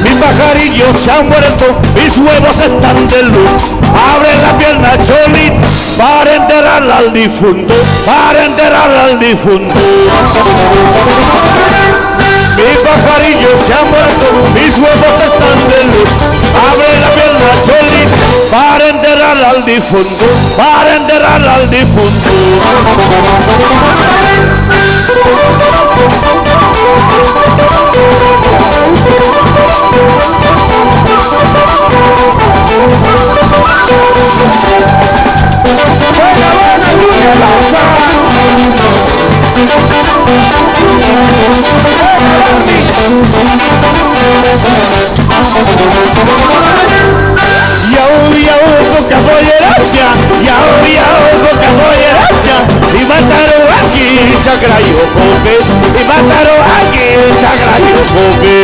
Mis pajarillos se han muerto, mis huevos están de luz. Abre la pierna Cholita para enterrarla al difunto, para enterrarla al difunto. Mis pajarillos se han muerto, mis huevos están de luz. Abre la pierna Cholita para enterrarla al difunto. difunto, para enterrar al difunto. Buena, Junior Lanza. Yau, poca tolerancia, yau, poca tolerancia. Y mataron aquí, Chacrayo Coque, y mataron aquí, Chacrayo Coque.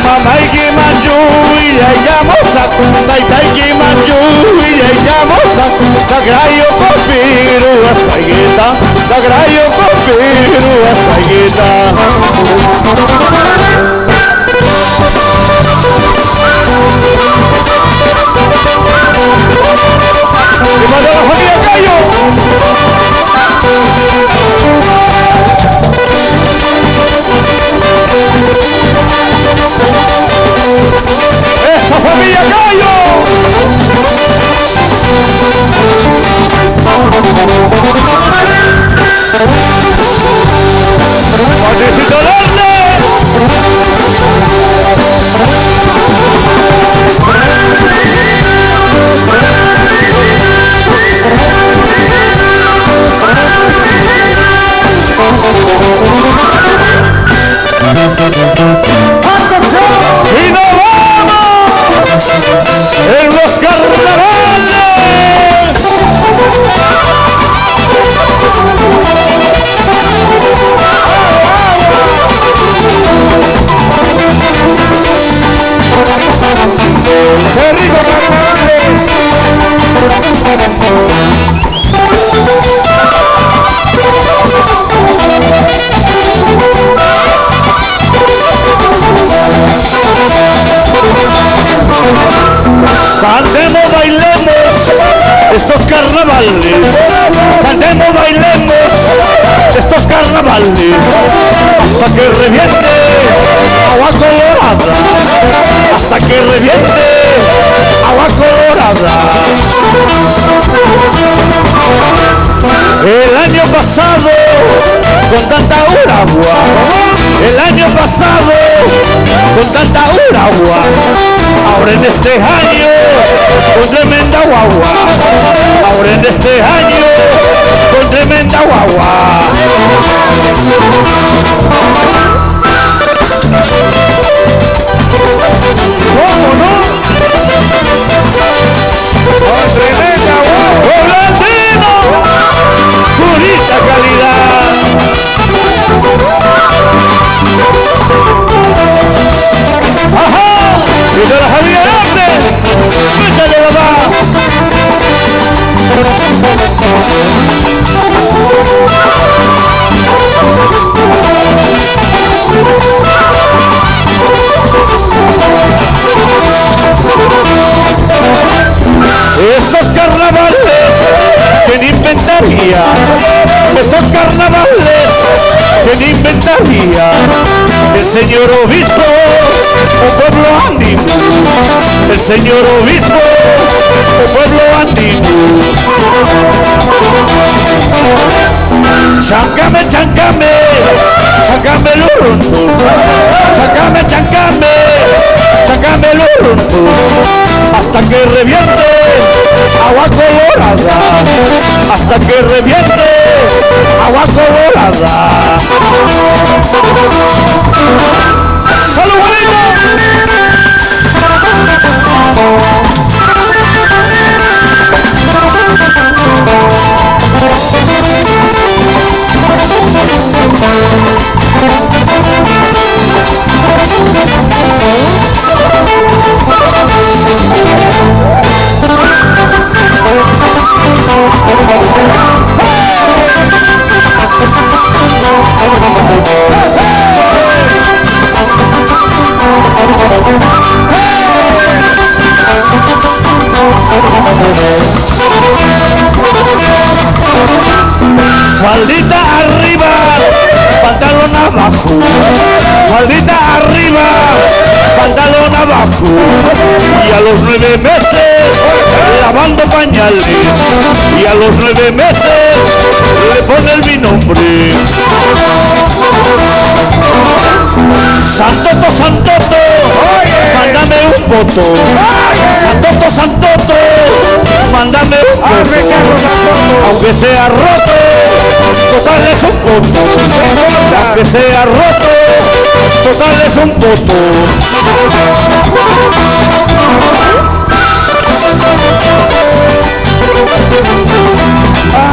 Mamá y que manju y le llamamos a Taita y que manju y le llamamos a Chacrayo Copiru hasta gueta, Chacrayo Copiru hasta gueta. ¡Y manda la familia Cayo! ¡Esa familia Cayo! ¡Padrecito Verde! ¡Y nos vamos! ¡En los carnavales! ¡Qué rico carnavales! Cantemos, bailemos estos carnavales. Cantemos, bailemos estos carnavales. Hasta que reviente agua colorada. Hasta que reviente agua colorada. El año pasado con tanta uragua. El año pasado con tanta uragua. Ahora en este año con tremenda guagua. Ahora en este año con tremenda guagua. ¿Cómo no? Con tremenda guagua. ¡Holandino! ¡Purita calidad! ¡Ajá! ¡Y de la Javier Hernández! ¡Métale, papá! Estos carnavales, ¿quién inventaría? Estos carnavales, ¿quién inventaría? El señor obispo, un pueblo andino. El señor obispo, un pueblo andino. Cháncame, cháncame, cháncame luruntus. Cháncame, cháncame, cháncame luruntus. Hasta que reviente agua colorada. Hasta que reviente agua colorada. ¡Salud, Faldita arriba, pantalón abajo. Faldita arriba, pantalón trabajo y a los 9 meses lavando pañales y a los 9 meses le pone mi nombre. Santoto, Santoto, mándame un voto. Santoto, Santoto, mándame un voto. Aunque sea roto, total es un voto. Aunque sea roto, total es un voto.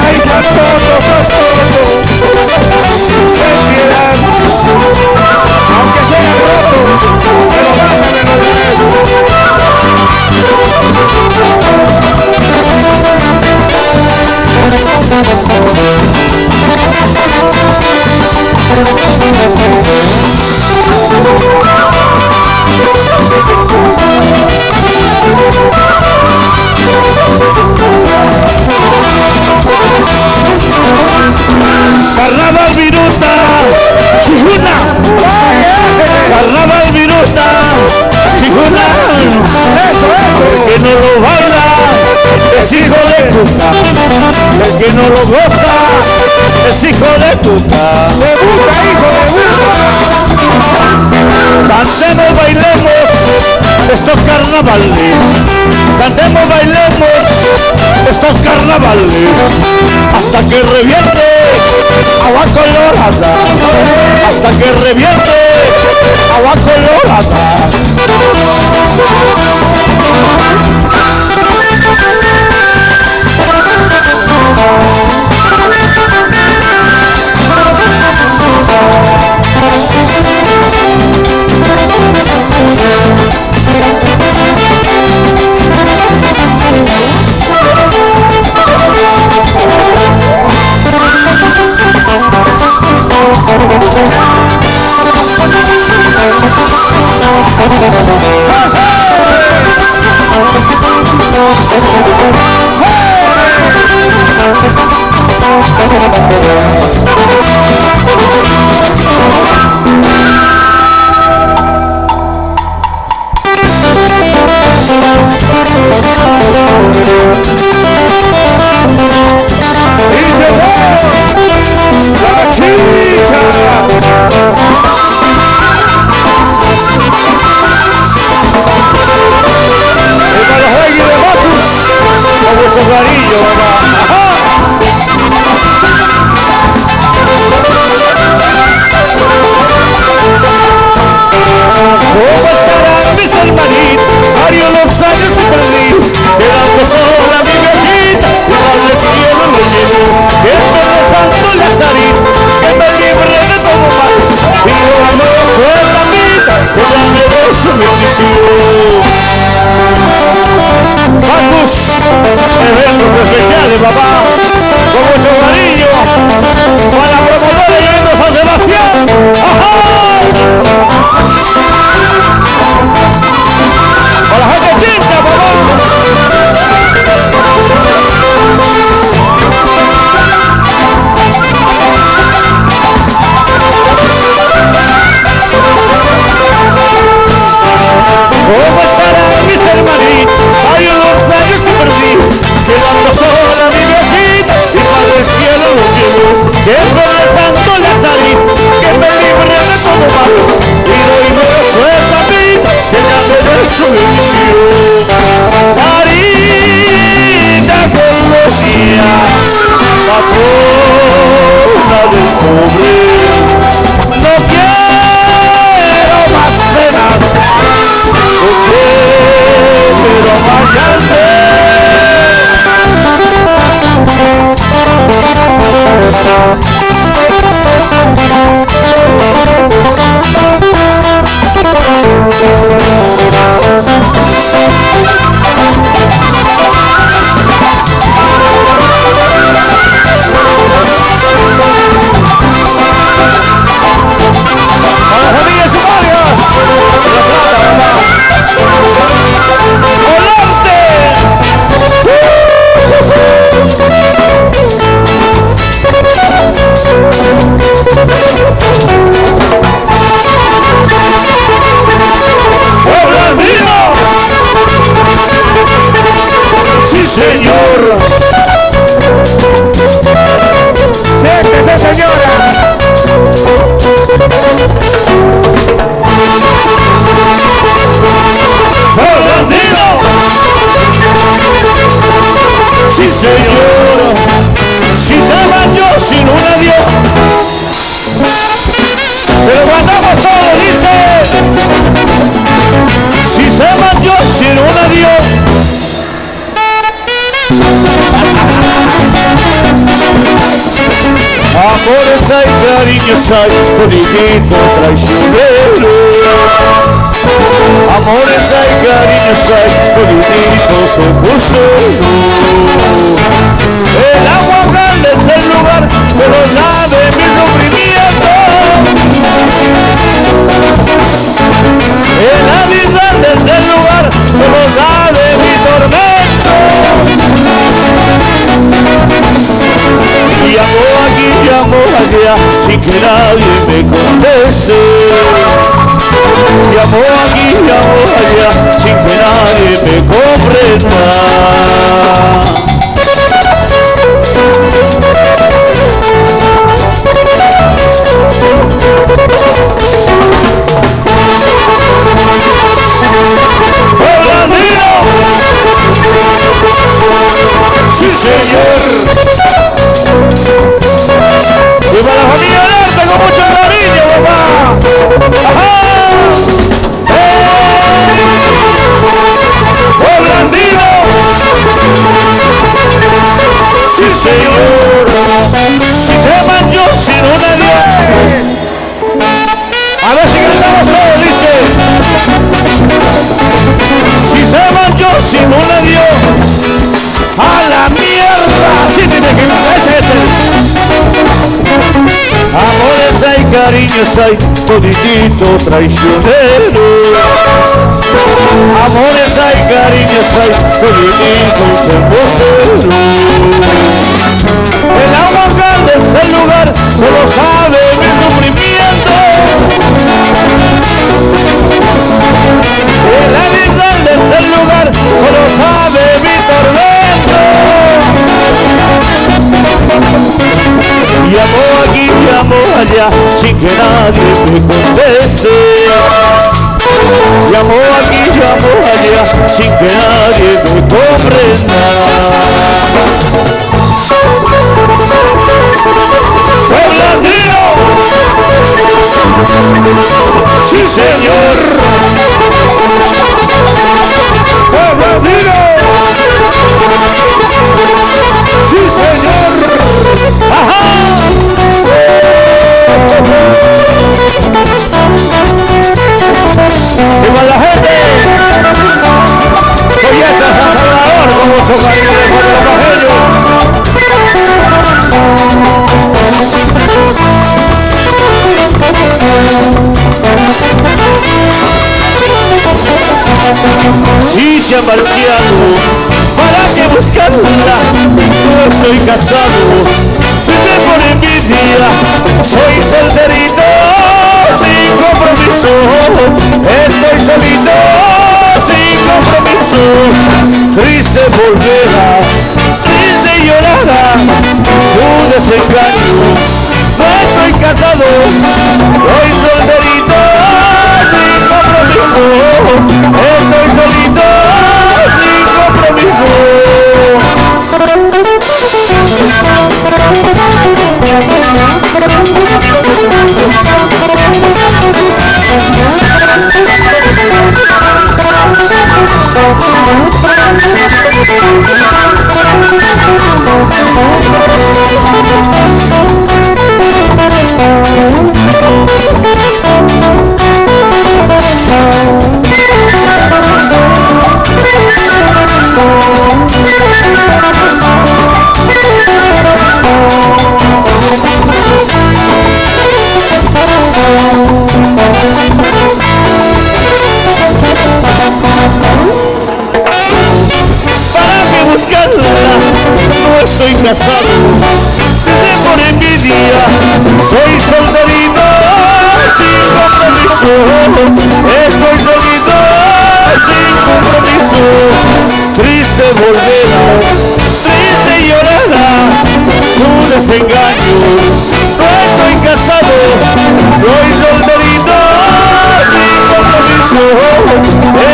Ay, Santoto, Santoto, ten piedad. Aunque sea roto, pero mándamelo de nuevo. Carnaval viruta, chijuna. Carnaval viruta, chijuna. Eso. El que no lo baila es hijo de puta. El que no lo goza es hijo de puta. ¡Me gusta, hijo de puta! Cantemos, bailemos estos carnavales. Cantemos, bailemos estos carnavales. Hasta que reviente agua colorada. Hasta que reviente agua colorada. Cariño, mamá. cariños hay, toditito traicionero. Amores hay, cariños hay, todititos embusteros. El agua grande es el lugar de los de mi sufrimiento. El Avis grande es el lugar de los de mi tormento. Llamo aquí, llamo allá, sin que nadie me conteste. Llamo aquí, llamo allá, sin que nadie me comprenda. ¡Pobladino! ¡Sí, señor! ¡Y para la familia Alerta con mucho cariño, papá! ¡Ajá! ¡Pobladino! ¡Sí, señor! Si se manchó sin una Dios. A ver si cantamos todos, dice. Si se manchó sin una Dios. ¡A la mierda! Sí, tiene que cantar ese. Amores hay, cariños hay, toditito traicionero. Amores hay, cariños hay, todititos embusteros. El agua grande es el lugar, solo sabe mi sufrimiento. El Avis grande es el lugar, solo sabe mi tormento. Llamo aquí, llamo allá, sin que nadie me conteste. Llamo aquí, llamo allá, sin que nadie me comprenda. ¡Pobladino! ¡Sí, señor! ¡Pobladino! ¡Sí, señor! ¡Ajá! ¡Viva la gente! ¡Soy esta San Salvador con mucho cariño de pueblo evangelio! Si se han baldeado, ¿para qué buscarla? No estoy casado, vive por envidia, soy solterito, sin compromiso, estoy solito, sin compromiso, triste volverá, triste llorará, un desengaño, no estoy casado, soy solterito, sin compromiso, estoy solito, sin compromiso. Estoy casado, vive por envidia, soy solterito, sin compromiso, estoy solito, sin compromiso, triste volverá, triste llorará, tu desengaño, no estoy casado, soy solterito, sin compromiso,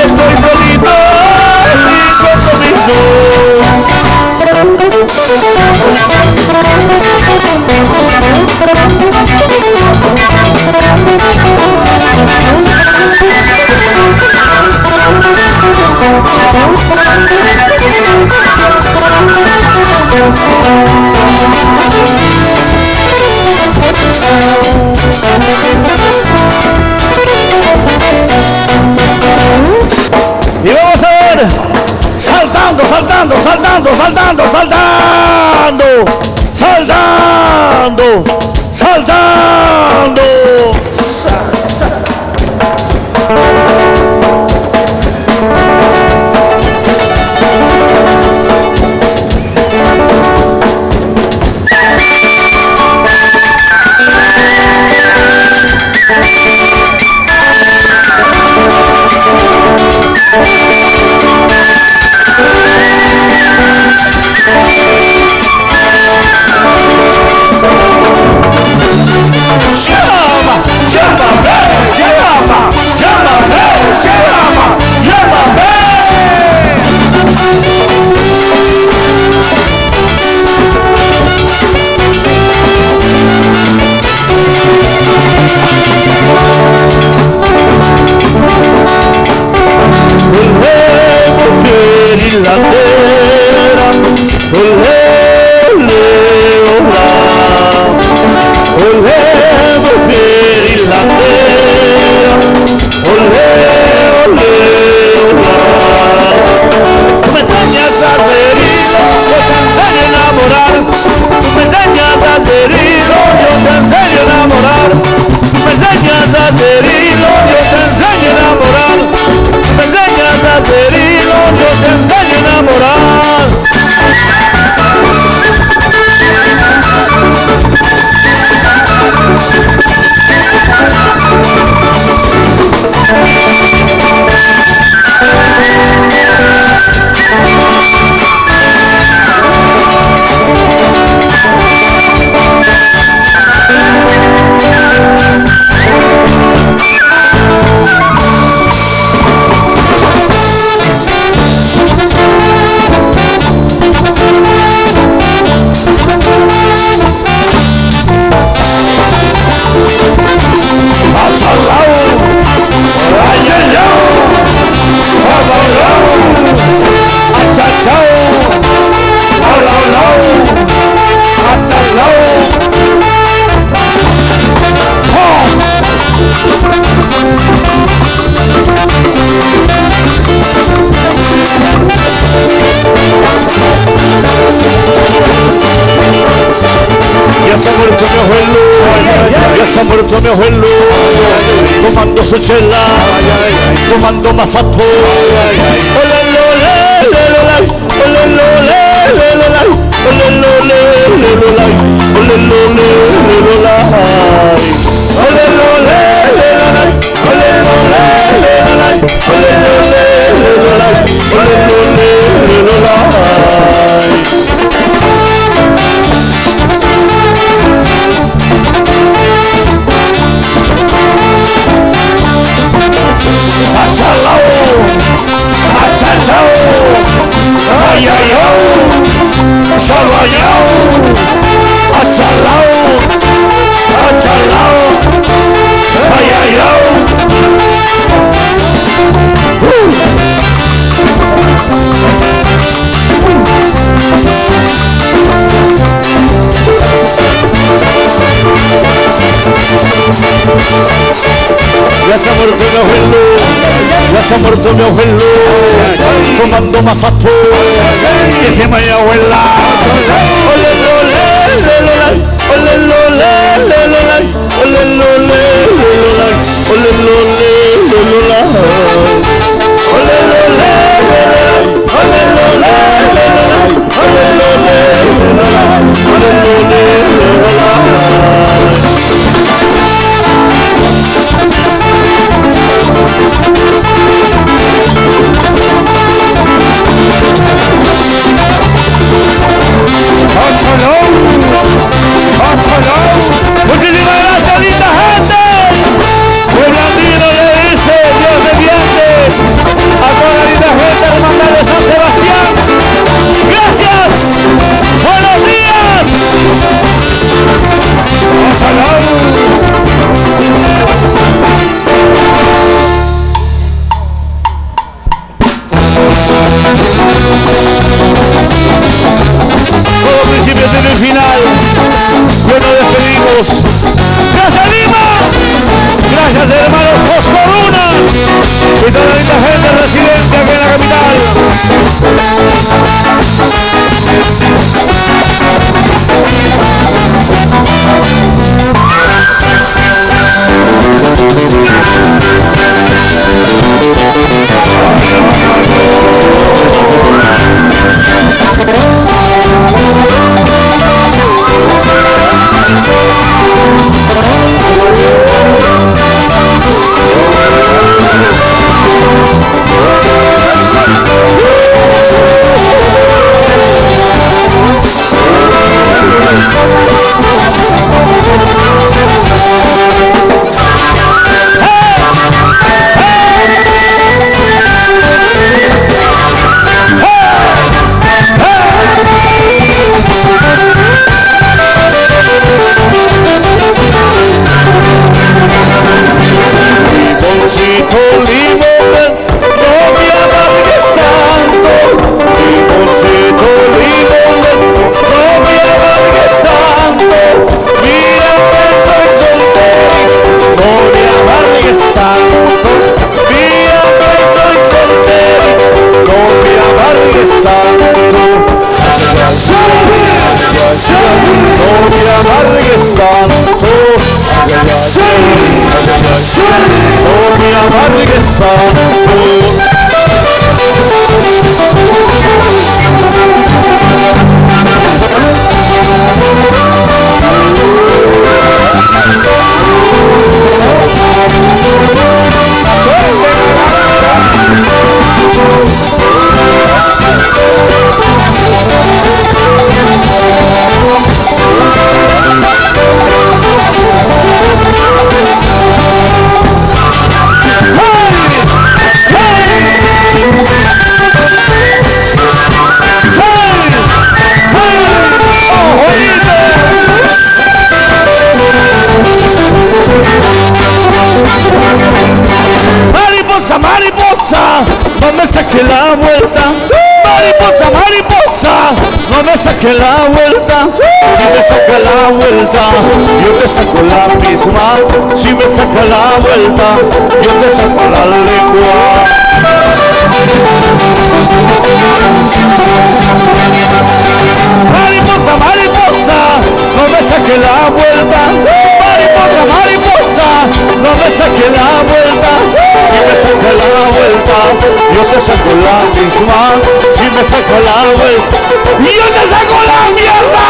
estoy solito, sin compromiso. Y vamos a ver, saltando, saltando, saltando, saltando, saltando, saltando, saltando. Ya se ha muerto mi abuelo, tomando su chela, tomando masato. Ya se ha muerto mi abuelo, ya se ha muerto mi abuelo, tomando masato, que se llama mi abuela. Ole lole, lololay, ole lole, lololay, ole lole, lololay, ole lole, lololay, ole lole, lololay, ole lole, lololay, ole lole, lololay, ole lole, lololay. Muchísimas gracias, linda gente. El Blandino le dice Dios mediante a toda la linda gente hermandad de San Sebastián. Gracias. Buenos días. Todo principio tiene un final. Bueno, despedimos. ¡Gracias, Lima! Gracias, hermanos Oscoruna y toda la linda gente residente aquí en la capital. saque la vuelta, mariposa, mariposa, no me saque la vuelta. Si me saca la vuelta, yo te saco la misma. Si me saca la vuelta, yo te saco la lengua. Mariposa, mariposa, no me saque la vuelta. Mariposa, mariposa, no me saque la vuelta. Si me saca la vuelta, yo te saco la misma. Si me saca la vuelta, yo te saco la mierda.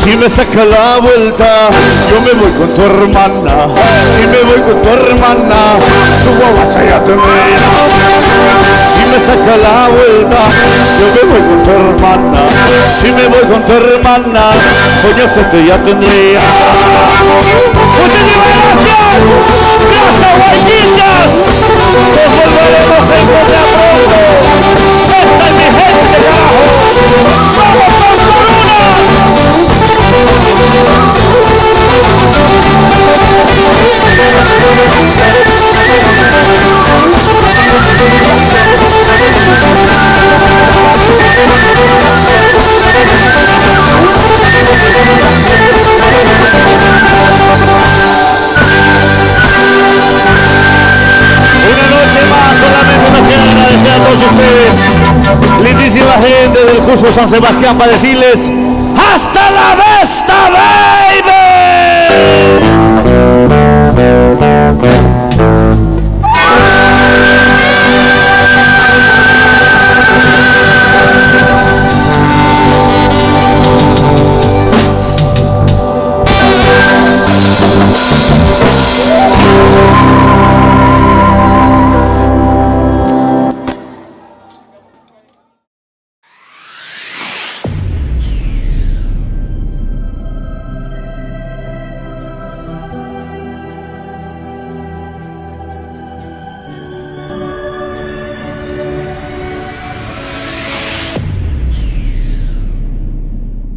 Si me saca la vuelta, yo me voy con tu hermana. Si me voy con tu hermana, tu guaguacha ya tendría. Si me saca la vuelta, yo me voy con tu hermana. Si me voy con tu hermana, coño, usted ya tendría. Muchísimas gracias. Gracias, guayquillas. Nos volveremos a encontrar pronto. Esta es mi gente, carajo. ¡Vamos con Corona! Una noche más, solamente nos queda agradecer a todos ustedes, lindísima gente del Cusco San Sebastián, para decirles ¡hasta la vista, baby!